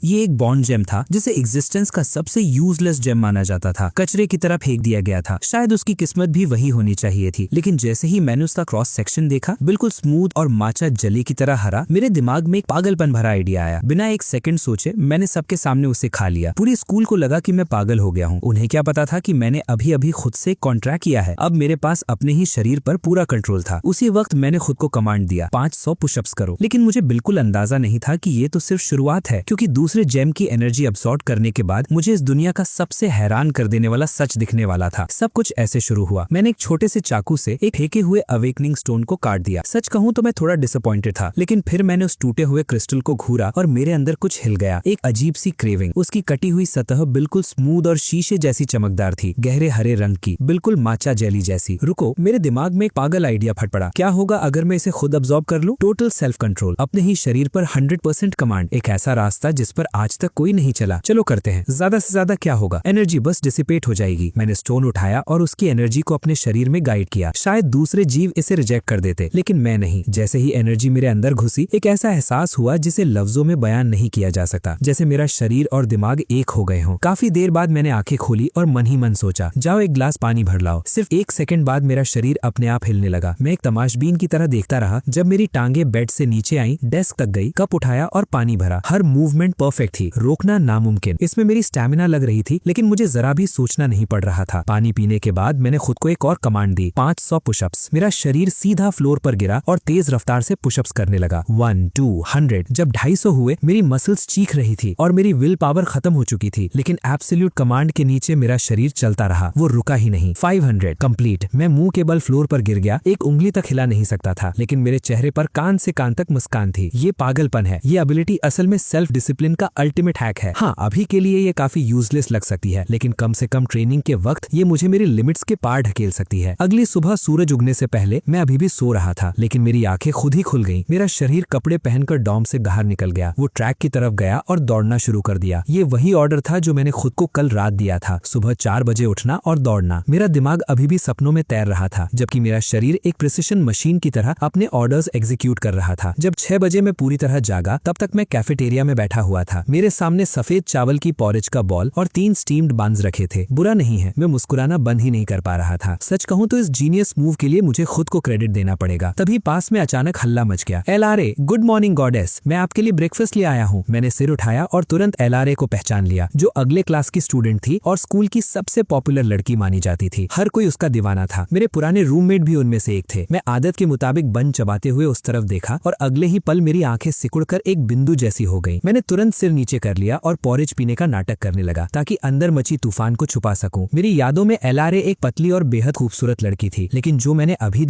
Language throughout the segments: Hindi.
ये एक बॉन्ड जेम था जिसे एग्जिस्टेंस का सबसे यूजलेस जेम माना जाता था, कचरे की तरह फेंक दिया गया था। शायद उसकी किस्मत भी वही होनी चाहिए थी, लेकिन जैसे ही मैंने उसका क्रॉस सेक्शन देखा, बिल्कुल स्मूथ और माचा जली की तरह हरा, मेरे दिमाग में एक पागलपन भरा आइडिया आया। बिना एक सेकंड सोचे मैंने सबके सामने उसे खा लिया। पूरी स्कूल को लगा कि मैं पागल हो गया हूँ। उन्हें क्या पता था कि मैंने अभी अभी खुद से कॉन्ट्रैक्ट किया है। अब मेरे पास अपने ही शरीर पर पूरा कंट्रोल था। उसी वक्त मैंने खुद को कमांड दिया, 500 पुशअप्स करो। लेकिन मुझे बिल्कुल अंदाजा नहीं था कि ये तो सिर्फ शुरुआत है, क्योंकि दूसरे जेम की एनर्जी अब्सॉर्ब करने के बाद मुझे इस दुनिया का सबसे हैरान कर देने वाला सच दिखने वाला था। सब कुछ ऐसे शुरू हुआ। मैंने एक छोटे से चाकू से एक फेंके हुए अवेकनिंग स्टोन को काट दिया। सच कहूं तो मैं थोड़ा डिसअपॉइंटेड था, लेकिन फिर मैंने उस टूटे हुए क्रिस्टल को घूरा और मेरे अंदर कुछ हिल गया। एक अजीब सी क्रेविंग। उसकी कटी हुई सतह बिल्कुल स्मूथ और शीशे जैसी चमकदार थी, गहरे हरे रंग की, बिल्कुल माचा जेली जैसी। रुको, मेरे दिमाग में एक पागल आइडिया फट पड़ा। क्या होगा अगर मैं इसे खुद अब्सॉर्ब कर लूं? टोटल सेल्फ कंट्रोल, अपने ही शरीर पर 100% कमांड। एक ऐसा रास्ता जिस पर आज तक कोई नहीं चला। चलो करते हैं। ज्यादा से ज्यादा क्या होगा? एनर्जी बस डिसिपेट हो जाएगी। मैंने स्टोन उठाया और उसकी एनर्जी को अपने शरीर में गाइड किया। शायद दूसरे जीव इसे रिजेक्ट कर देते, लेकिन मैं नहीं। जैसे ही एनर्जी मेरे अंदर घुसी, एक ऐसा एहसास हुआ जिसे लफ्जों में बयान नहीं किया जा सकता, जैसे मेरा शरीर और दिमाग एक हो गए हों। काफी देर बाद मैंने आंखें खोली और मन ही मन सोचा, जाओ एक ग्लास पानी भर लाओ। सिर्फ एक सेकंड बाद मेरा शरीर अपने आप हिलने लगा। मैं एक तमाशबीन की तरह देखता रहा जब मेरी टांगे बेड से नीचे आई, डेस्क तक गई, कप उठाया और पानी भरा। हर मूवमेंट परफेक्ट थी, रोकना नामुमकिन। इसमें मेरी स्टैमिना लग रही थी, लेकिन मुझे जरा भी सोचना नहीं पड़ रहा था। पानी पीने के बाद मैंने खुद को एक और कमांड दी, 500 पुशअप्स। मेरा शरीर सीधा फ्लोर पर गिरा और तेज रफ्तार से पुशअप्स करने लगा। 1, 2, 100। जब 250 हुए, मेरी मसल्स चीख रही थी और मेरी विल पावर खत्म हो चुकी थी, लेकिन एब्सोल्यूट कमांड के नीचे मेरा शरीर चलता रहा। वो रुका ही नहीं। 500 कंप्लीट। मैं मुंह के बल फ्लोर पर गिर गया। एक उंगली तक हिला नहीं सकता था, लेकिन मेरे चेहरे पर कान से कान तक मुस्कान थी। ये पागलपन है। ये एबिलिटी असल में सेल्फ डिसिप्लिन का अल्टीमेट हैक है। हाँ, अभी के लिए ये काफी यूजलेस लग सकती है, लेकिन कम से कम ट्रेनिंग के वक्त ये मुझे मेरी लिमिट्स के पार ढकेल सकती है। अगली सुबह सूरज उगने से पहले मैं अभी भी सो रहा था, लेकिन मेरी आंखें खुद ही खुल गईं। मेरा शरीर कपड़े पहनकर डॉम से बाहर निकल गया। वो ट्रैक की तरफ गया और दौड़ना शुरू कर दिया। ये वही ऑर्डर था जो मैंने खुद को कल रात दिया था, सुबह 4 बजे उठना और दौड़ना। मेरा दिमाग अभी भी सपनों में तैर रहा था, जबकि मेरा शरीर एक प्रिसिशन मशीन की तरह अपने ऑर्डर्स एग्जीक्यूट कर रहा था। जब 6 बजे मैं पूरी तरह जागा, तब तक मैं कैफेटेरिया में बैठा हुआ था। मेरे सामने सफेद चावल की पॉरेज का बॉल और 3 स्टीम्ड बांस रखे थे। बुरा नहीं है, मैं मुस्कुराना बंद ही नहीं कर पा रहा था। सच कहूं तो इस जीनियस मूव के लिए मुझे खुद को क्रेडिट देना पड़ेगा। तभी पास में अचानक हल्ला मच गया। LRA, गुड मॉर्निंग गॉडेस, मैं आपके लिए ब्रेकफास्ट ले आया हूँ। मैंने सिर उठाया और तुरंत LRA को पहचान लिया, जो अगले क्लास की स्टूडेंट थी और स्कूल की सबसे पॉपुलर लड़की मानी जाती थी। हर कोई उसका दीवाना था। मेरे पुराने रूममेट भी उनमें से एक थे। मैं आदत के मुताबिक बन चबाते हुए उस तरफ देखा और अगले ही पल मेरी आंखें सिकुड़कर एक बिंदु जैसी हो गई। मैंने तुरंत सिर नीचे कर लिया और पॉरेज पीने का नाटक करने लगा, ताकि अंदर मची तूफान को छुपा सकूं। मेरी यादों में LRA एक पतली और बेहद खूबसूरत लड़की थी, लेकिन जो मैंने अभी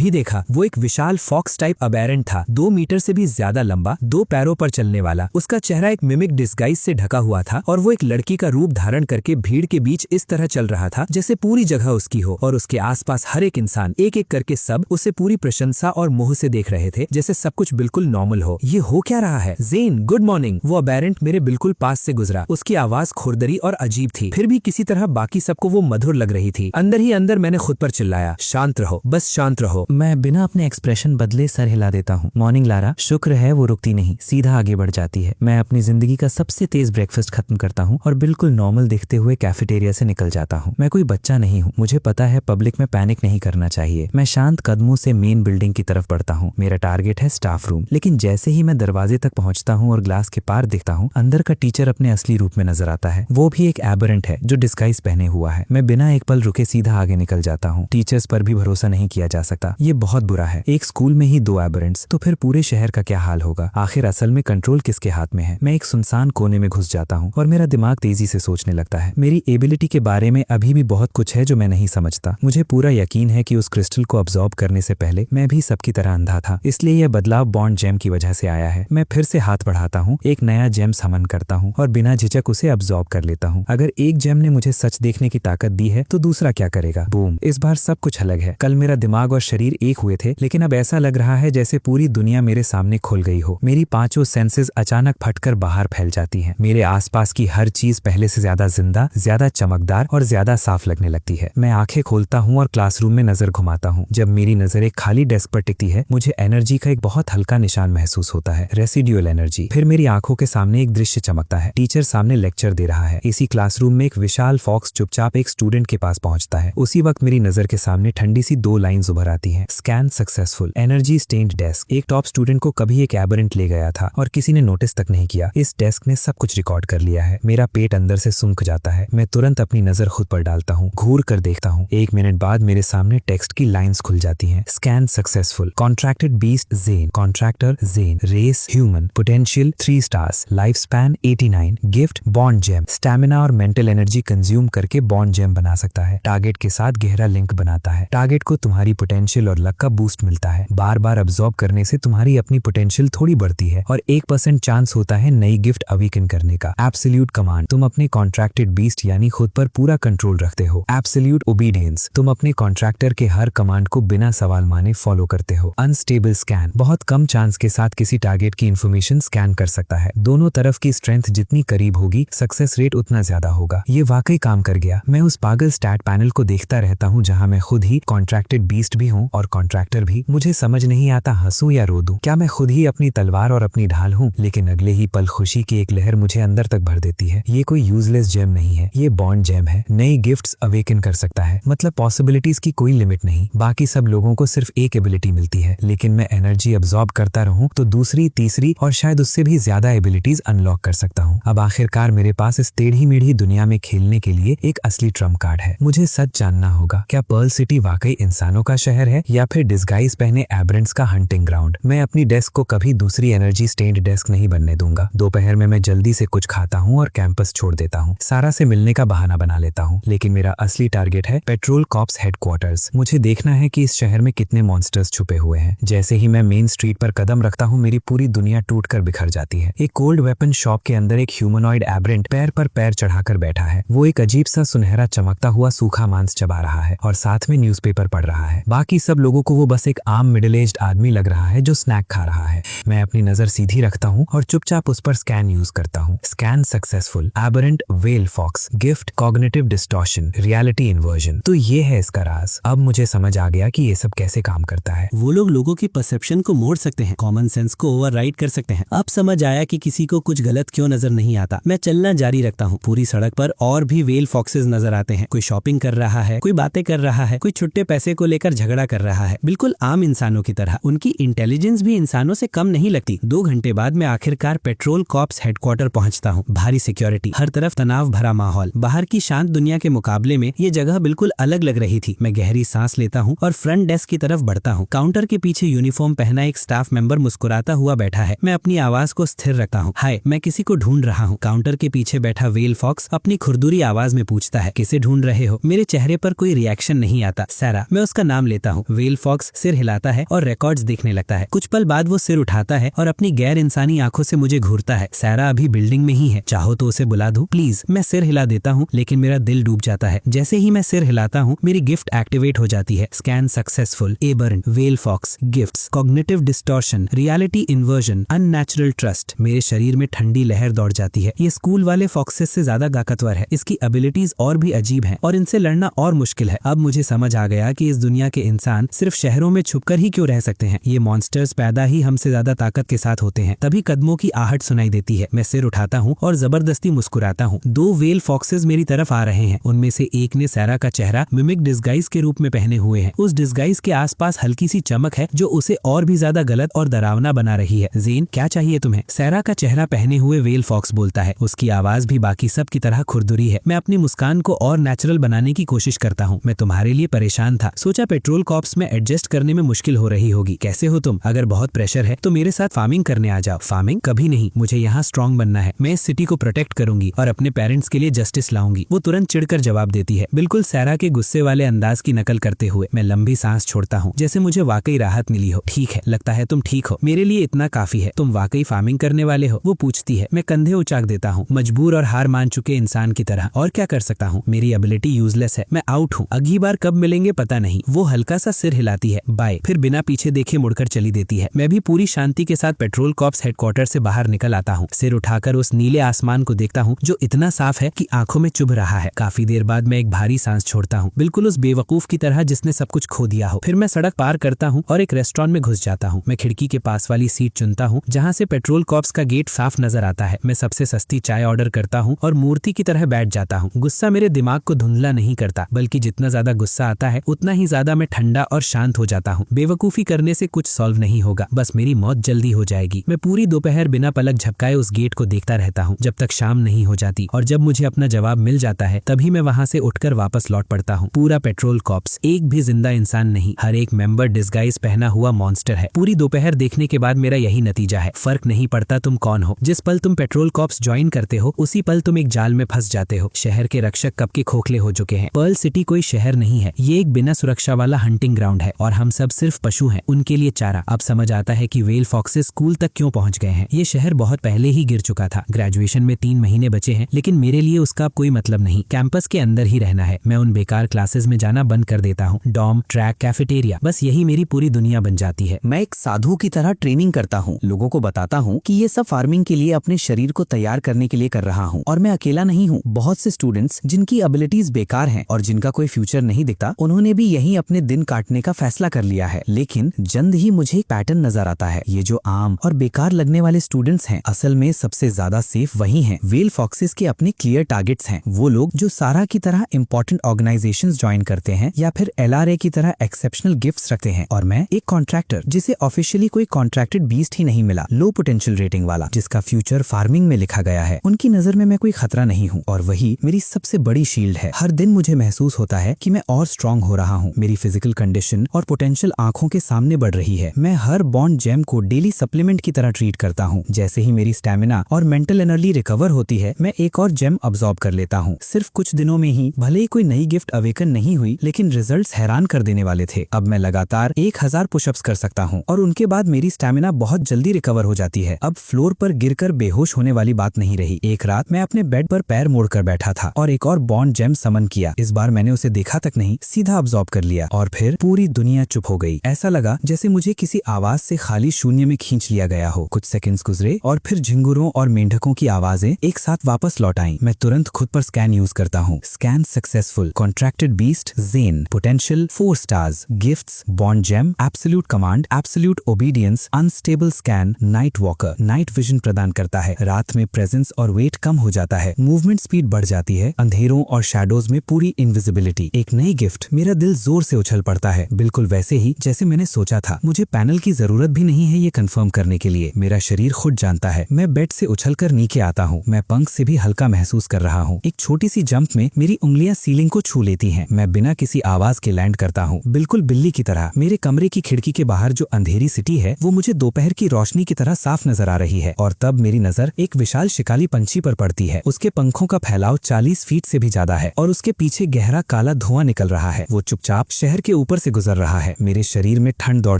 देखा वो एक विशाल फॉक्स टाइप अबेरेंट था, 2 मीटर से भी ज्यादा लंबा, 2 पैरों पर चलने वाला। उसका चेहरा एक मिमिक डिस्गाइज से ढका हुआ था और वो एक लड़की का रूप धारण करके भीड़ के बीच इस तरह चल रहा था जैसे पूरी जगह उसकी हो, और उसके आसपास हर एक इंसान, एक एक करके सब उसे पूरी प्रशंसा और मोह से देख रहे थे, जैसे सब कुछ बिल्कुल नॉर्मल हो। ये हो क्या रहा है? Zen, good morning. वो अबेरेंट मेरे बिल्कुल पास से गुजरा। उसकी आवाज खुरदरी और अजीब थी, फिर भी किसी तरह बाकी सबको वो मधुर लग रही थी। अंदर ही अंदर मैंने खुद पर चिल्लाया, शांत रहो, बस शांत रहो। मैं बिना अपने एक्सप्रेशन बदले सर हिला देता हूँ। मॉर्निंग लारा, शुक्र है वो रुकती नहीं, सीधा आगे बढ़ जाती है। मैं अपनी जिंदगी का सबसे तेज ब्रेकफास्ट खत्म करता हूँ और बिल्कुल नॉर्मल दिखते हुए कैफेटेरिया से निकल जाता हूँ। मैं कोई बच्चा नहीं हूँ, मुझे पता है पब्लिक में पैनिक नहीं करना चाहिए। मैं शांत कदमों से मेन बिल्डिंग की तरफ बढ़ता हूँ। मेरा टारगेट है स्टाफ रूम, लेकिन जैसे ही मैं दरवाजे तक पहुंचता हूँ और ग्लास के पार दिखता हूँ, अंदर का टीचर अपने असली रूप में नजर आता है। वो भी एक एबरेंट है जो डिस्गाइज पहने हुआ है। मैं बिना एक पल रुके सीधा आगे निकल जाता हूँ। टीचर्स पर भी भरोसा नहीं किया जा सकता, ये बहुत बुरा है। एक स्कूल में ही 2 एबरेंट्स, तो फिर पूरे शहर का क्या हाल होगा? आखिर असल में कंट्रोल किसके हाथ में है? मैं एक सुनसान कोने में घुस जाता हूँ और मेरा दिमाग तेजी से सोचने लगता है। मेरी एबिलिटी के बारे में अभी भी बहुत कुछ है जो मैं नहीं समझता। मुझे पूरा यकीन है कि उस क्रिस्टल को अब्सॉर्ब करने से पहले मैं भी सबकी तरह अंधा था, इसलिए यह बदलाव बॉन्ड जेम की वजह से आया है। मैं फिर से हाथ बढ़ाता हूँ, एक नया जेम समन करता हूँ और बिना झिझक उसे अब्सॉर्ब कर लेता हूँ। अगर एक जेम ने मुझे सच देखने की ताकत दी है, तो दूसरा क्या करेगा? बूम! इस बार सब कुछ अलग है। कल मेरा दिमाग और शरीर एक हुए थे, लेकिन अब ऐसा लग रहा है जैसे पूरी दुनिया मेरे सामने खुल गई हो। मेरी 5 सेंसेस अचानक फटकर बाहर फैल जाती हैं। मेरे आसपास की हर चीज पहले से ज्यादा जिंदा, ज्यादा चमकदार और ज्यादा साफ लगने लगती है। मैं आंखें खोलता हूँ और क्लासरूम में नजर घुमाता हूँ। जब मेरी नजर एक खाली डेस्क पर टिकती है, मुझे एनर्जी का एक बहुत हल्का निशान महसूस होता है, रेसिड्यूअल एनर्जी। फिर मेरी आंखों के सामने एक दृश्य चमकता है। टीचर सामने लेक्चर दे रहा है। इसी क्लासरूम में एक विशाल फॉक्स चुपचाप एक स्टूडेंट के पास पहुंचता है। उसी वक्त मेरी नजर के सामने ठंडी सी 2 लाइंस उभर आती हैं। Scan successful, energy stained desk. एक टॉप स्टूडेंट को कभी एक एबरेंट ले गया था और किसी ने नोटिस तक नहीं किया। इस डेस्क ने सब कुछ रिकॉर्ड कर लिया है। मेरा पेट अंदर से सूख जाता है। मैं तुरंत अपनी नजर खुद पर डालता हूँ, घूर कर देखता हूँ। 1 मिनट बाद मेरे सामने टेक्स्ट की लाइंस खुल जाती हैं। Scan successful, contracted beast Zen, contractor Zen, race human, potential 3 stars, life span 89, gift bond gem. Stamina और मेंटल एनर्जी कंज्यूम करके बॉन्ड जेम बना सकता है। टारगेट के साथ गहरा लिंक बनाता है। टारगेट को तुम्हारी पोटेंशियल और लक का बूस्ट मिलता है। बार बार अब्सॉर्ब करने से तुम्हारी अपनी पोटेंशियल थोड़ी बढ़ती है और 1% चांस होता है नई गिफ्ट अवेकन करने का। एब्सोल्यूट कमांड, तुम अपने कॉन्ट्रैक्टेड बीस्ट यानी खुद पर पूरा कंट्रोल रखते हो। एब्सोल्यूट ओबीडियंस, तुम अपने कॉन्ट्रैक्टर के हर कमांड को बिना सवाल माने फॉलो करते हो। अनस्टेबल स्कैन, बहुत कम चांस के साथ किसी टारगेट की इंफॉर्मेशन स्कैन कर सकता है। दोनों तरफ की स्ट्रेंथ जितनी करीब होगी सक्सेस रेट उतना ज्यादा होगा। ये वाकई काम कर गया। मैं उस पागल स्टैट पैनल को देखता रहता हूँ जहाँ मैं खुद ही कॉन्ट्रैक्टेड बीस्ट भी हूँ और कॉन्ट्रैक्टर भी। मुझे समझ नहीं आता हंसूं या रो दूं। क्या मैं खुद ही अपनी तलवार और अपनी ढाल हूँ? लेकिन अगले ही पल खुशी की एक लहर मुझे अंदर तक भर देती है। ये कोई यूजलेस जेम नहीं है, ये बॉन्ड जेम है। नई गिफ्ट्स अवेकन कर सकता है, मतलब पॉसिबिलिटीज की कोई लिमिट नहीं। बाकी सब लोगों को सिर्फ एक एबिलिटी मिलती है, लेकिन मैं एनर्जी अब्सॉर्ब करता रहूं तो दूसरी, तीसरी और शायद उससे भी ज्यादा एबिलिटीज अनलॉक कर सकता हूँ। अब आखिरकार मेरे पास इस टेढ़ी मेढ़ी दुनिया में खेलने के लिए एक असली ट्रम्प कार्ड है। मुझे सच जानना होगा, क्या पर्ल सिटी वाकई इंसानों का शहर है या फिर डिस्गाइज पहने एबरेंट्स का हंटिंग ग्राउंड? मैं अपनी डेस्क को कभी दूसरी एनर्जी स्टेन्ड डेस्क नहीं बनने दूंगा। दोपहर में मैं जल्दी से कुछ खाता हूँ और कैंपस छोड़ देता हूँ। सारा से मिलने का बहाना बना लेता हूँ, लेकिन मेरा असली टारगेट है पेट्रोल कॉप्स हेडक्वार्टर्स। मुझे देखना है कि इस शहर में कितने मॉन्स्टर्स छुपे हुए हैं। जैसे ही मैं मेन स्ट्रीट पर कदम रखता हूँ मेरी पूरी दुनिया टूटकर बिखर जाती है। एक कोल्ड वेपन शॉप के अंदर एक ह्यूमनॉइड एबरेंट पैर पर पैर चढ़ाकर बैठा है। वो एक अजीब सा सुनहरा चमकता हुआ सूखा मांस चबा रहा है और साथ में न्यूज़पेपर पढ़ रहा है। बाकी सब लोगों को वो बस एक आम मिडिल एज्ड आदमी लग रहा है जो स्नैक खा रहा है। मैं अपनी नजर सीधी रखता हूँ और चुपचाप उस पर स्कैन यूज करता हूँ। Scan successful, aberrant well fox, gift cognitive distortion, reality inversion. तो ये है इसका राज। अब मुझे समझ आ गया कि ये सब कैसे काम करता है। वो लोग लोगों की परसेप्शन को मोड़ सकते हैं, कॉमन सेंस को ओवरराइड कर सकते हैं। अब समझ आया कि किसी को कुछ गलत क्यों नजर नहीं आता। मैं चलना जारी रखता हूँ। पूरी सड़क पर और भी वेल फॉक्सेस नजर आते हैं। कोई शॉपिंग कर रहा है, कोई बातें कर रहा है, कोई छुट्टे पैसे को लेकर झगड़ा कर रहा है, बिल्कुल आम इंसानों की तरह। उनकी इंटेलिजेंस भी इंसानों से कम नहीं लगती। 2 घंटे बाद मैं आखिरकार पेट्रोल कॉप्स हेडक्वार्टर पहुंचता हूँ। भारी सिक्योरिटी, हर तरफ तनाव भरा माहौल। बाहर की शांत दुनिया के मुकाबले में ये जगह बिल्कुल अलग लग रही थी। मैं गहरी सांस लेता हूँ और फ्रंट डेस्क की तरफ बढ़ता हूँ। काउंटर के पीछे यूनिफॉर्म पहना एक स्टाफ मेंबर मुस्कुराता हुआ बैठा है। मैं अपनी आवाज को स्थिर रखता हूँ। हाय, मैं किसी को ढूंढ रहा हूँ। काउंटर के पीछे बैठा वेल फॉक्स अपनी खुरदुरी आवाज में पूछता है, किसे ढूंढ रहे हो? मेरे चेहरे पर कोई रिएक्शन नहीं आता। सैरा, मैं उसका नाम लेता हूँ। वेल फॉक्स सिर हिलाता है और रिकॉर्ड्स देखने लगता है। कुछ पल बाद वो सिर उठाता है और अपनी गैर इंसानी आंखों से मुझे घूरता है। सैरा अभी बिल्डिंग में ही है, चाहो तो उसे बुला दूं? प्लीज। मैं सिर हिला देता हूँ, लेकिन मेरा दिल डूब जाता है। जैसे ही मैं सिर हिलाता हूँ मेरी गिफ्ट एक्टिवेट हो जाती है। Scan successful, auburn, well fox, gifts, cognitive distortion, reality inversion, unnatural trust. मेरे शरीर में ठंडी लहर दौड़ जाती है। ये स्कूल वाले फॉक्सेस से ज्यादा ताकतवर है। इसकी एबिलिटीज और भी अजीब हैं और इनसे लड़ना और मुश्किल है। अब मुझे समझ आ गया कि इस दुनिया के इंसान सिर्फ शहरों में छुपकर ही क्यों रह सकते हैं। ये मॉन्स्टर्स पैदा ही हमसे ज्यादा ताकत के साथ होते हैं। तभी कदमों की आहट सुनाई देती है। मैं सिर उठाता हूँ और जबरदस्ती मुस्कुराता हूँ। 2 वेल फॉक्सेस मेरी तरफ आ रहे हैं। उनमें से एक ने सैरा का चेहरा मिमिक डिस्गाइज के रूप में पहने हुए है। उस डिस्गाइज के आसपास हल्की सी चमक है जो उसे और भी ज्यादा गलत और डरावना बना रही है। ज़ेन, क्या चाहिए तुम्हें? सैरा का चेहरा पहने हुए वेल फॉक्स बोलता है। उसकी आवाज भी बाकी सब की तरह खुरदुरी है। मैं अपनी मुस्कान को और नेचुरल बनाने की कोशिश करता हूँ। मैं तुम्हारे लिए परेशान था। सोचा पेट्रोल कॉप्स में एडजस्ट करने में मुश्किल हो रही होगी। कैसे हो तुम? अगर बहुत प्रेशर है तो मेरे साथ फार्मिंग करने आ जाओ। फार्मिंग? कभी नहीं। मुझे यहाँ स्ट्रांग बनना है। मैं इस सिटी को प्रोटेक्ट करूंगी और अपने पेरेंट्स के लिए जस्टिस लाऊंगी। वो तुरंत चिढ़कर जवाब देती है, बिल्कुल सैरा के गुस्से वाले अंदाज की नकल करते हुए। मैं लंबी सांस छोड़ता हूँ, जैसे मुझे वाकई राहत मिली हो। ठीक है, लगता है तुम ठीक हो। मेरे लिए इतना काफी है। तुम वाकई फार्मिंग करने वाले हो? वो पूछती है। मैं कंधे उचाक देता हूँ, मजबूर और हार मान चुके इंसान की तरह। और क्या कर सकता हूँ? मेरी एबिलिटी यूजलेस है। मैं आउट हूँ। अगली बार कब मिलेंगे पता नहीं। वो हल्का सा सिर हिलाती है, बाय। फिर बिना पीछे देखे मुड़कर चली देती है। मैं भी पूरी शांति के साथ पेट्रोल कॉप्स हेडक्वार्टर से बाहर निकल आता हूँ। सिर उठाकर उस नीले आसमान को देखता हूँ जो इतना साफ है कि आंखों में चुभ रहा है। काफी देर बाद मैं एक भारी सांस छोड़ता हूँ, बिल्कुल उस बेवकूफ की तरह जिसने सब कुछ खो दिया हो। फिर मैं सड़क पार करता हूँ और एक रेस्टोरेंट में घुस जाता हूँ। मैं खिड़की के पास वाली सीट चुनता हूँ जहाँ से पेट्रोल कॉप्स का गेट साफ नजर आता है। मैं सबसे सस्ती चाय ऑर्डर करता हूँ और मूर्ति की तरह बैठ जाता हूँ। गुस्सा मेरे दिमाग को धुंधला नहीं करता, बल्कि जितना ज्यादा गुस्सा आता है उतना ही ज्यादा मैं ठंडा और शांत हो जाता हूँ। बेवकूफी करने से कुछ सॉल्व नहीं होगा, बस मेरी मौत जल्दी हो जाएगी। मैं पूरी दोपहर बिना पलक झपकाए उस गेट को देखता रहता हूँ जब तक शाम नहीं हो जाती, और जब मुझे अपना जवाब मिल जाता है तभी मैं वहाँ से उठकर वापस लौट पड़ता हूँ। पूरा पेट्रोल कॉप्स, एक भी जिंदा इंसान नहीं, हर एक मेंबर डिस्गाइज पहना हुआ मॉन्स्टर है। पूरी दोपहर देखने के बाद मेरा यही नतीजा है, फर्क नहीं पड़ता तुम कौन हो। जिस पल तुम पेट्रोल कॉप्स ज्वाइन करते हो उसी पल तुम एक जाल में फंस जाते हो। शहर के रक्षक कब के खोखले हो चुके हैं। पर्ल सिटी कोई शहर नहीं है, ये एक बिना सुरक्षा वाला हंटिंग ग्राउंड है और हम सब सिर्फ पशु हैं, उनके लिए चारा। अब समझ आता है कि वेल फॉक्सेस स्कूल तक क्यों पहुंच गए हैं। ये शहर बहुत पहले ही गिर चुका था। ग्रेजुएशन में 3 महीने बचे हैं, लेकिन मेरे लिए उसका अब कोई मतलब नहीं। कैंपस के अंदर ही रहना है। मैं उन बेकार क्लासेस में जाना बंद कर देता हूँ। डॉम, ट्रैक, कैफेटेरिया, बस यही मेरी पूरी दुनिया बन जाती है। मैं एक साधु की तरह ट्रेनिंग करता हूँ, लोगों को बताता हूँ कि ये सब फार्मिंग के लिए अपने शरीर को तैयार करने के लिए कर रहा हूँ। और मैं अकेला नहीं हूँ, बहुत से स्टूडेंट्स जिनकी एबिलिटीज बेकार हैं और जिनका कोई फ्यूचर नहीं दिखता, उन्होंने भी यहीं अपने दिन काटने का फैसला कर लिया है। लेकिन जल्द ही मुझे एक पैटर्न नजर आता है। ये जो आम और बेकार लगने वाले स्टूडेंट्स हैं, असल में सबसे ज्यादा सेफ वही हैं। वेल फॉक्सेस के अपने क्लियर टारगेट्स हैं। वो लोग जो सारा की तरह इंपॉर्टेंट ऑर्गेनाइजेशंस ज्वाइन करते हैं या फिर LRA की तरह एक्सेप्शनल गिफ्ट्स रखते हैं। और मैं एक कॉन्ट्रैक्टर जिसे ऑफिशियली कोई कॉन्ट्रैक्टेड बीस्ट ही नहीं मिला, लो पोटेंशियल रेटिंग वाला, जिसका फ्यूचर फार्मिंग में लिखा गया है। उनकी नजर में मैं कोई खतरा नहीं हूँ और वही मेरी सबसे बड़ी शील्ड है। हर दिन मुझे महसूस होता है कि मैं और स्ट्रांग हो रहा हूँ। मेरी फिजिकल कंडीशन और पोटेंशियल आंखों के सामने बढ़ रही है। मैं हर बॉन्ड जेम को डेली सप्लीमेंट की तरह ट्रीट करता हूँ। जैसे ही मेरी स्टैमिना और मेंटल एनर्जी रिकवर होती है, मैं एक और जेम अब्सॉर्ब कर लेता हूँ। सिर्फ कुछ दिनों में ही, भले ही कोई नई गिफ्ट अवेकन नहीं हुई, लेकिन रिजल्ट्स हैरान कर देने वाले थे। अब मैं लगातार 1000 पुशअप्स कर सकता हूँ और उनके बाद मेरी स्टैमिना बहुत जल्दी रिकवर हो जाती है। अब फ्लोर पर गिरकर बेहोश होने वाली बात नहीं रही। एक रात मैं अपने बेड पर पैर मोड़कर बैठा था और एक और बॉन्ड जेम समन किया। इस बार मैंने उसे देखा तक नहीं, सीधा अब्सॉर्ब कर लिया और फिर पूरी दुनिया चुप हो गई। ऐसा लगा जैसे मुझे किसी आवाज से खाली शून्य में खींच लिया गया हो। कुछ सेकंड्स गुजरे और फिर झिंगुरों और मेंढकों की आवाजें एक साथ वापस लौट आईं। मैं तुरंत खुद पर स्कैन यूज करता हूँ। Scan successful, contracted beast, Zen, potential 4 stars, gifts, bond gem, absolute command, absolute obedience, unstable scan, night walker, night vision प्रदान करता है। रात में प्रेजेंस और वेट कम हो जाता है, मूवमेंट स्पीड बढ़ जाती है, अंधेरों और शैडोज में पूरी इनविजिबिलिटी। एक नई गिफ्ट। मेरा दिल जोर से उछल पड़ता है, बिल्कुल वैसे ही जैसे मैंने सोचा था। मुझे पैनल की जरूरत भी नहीं है ये कंफर्म करने के लिए। मेरा शरीर खुद जानता है। मैं बेड से उछलकर नीचे आता हूँ। मैं पंख से भी हल्का महसूस कर रहा हूँ। एक छोटी सी जंप में मेरी उंगलियां सीलिंग को छू लेती हैं। मैं बिना किसी आवाज के लैंड करता हूँ, बिल्कुल बिल्ली की तरह। मेरे कमरे की खिड़की के बाहर जो अंधेरी सिटी है वो मुझे दोपहर की रोशनी की तरह साफ नजर आ रही है। और तब मेरी नजर एक विशाल शिकाली पंछी पर पड़ती है। उसके पंखों का फैलाव 40 फीट से भी ज्यादा है और उसके पीछे गहरा काला धुआं निकल रहा है। वो चुपचाप शहर के ऊपर से गुजर रहा है। मेरे शरीर में ठंड दौड़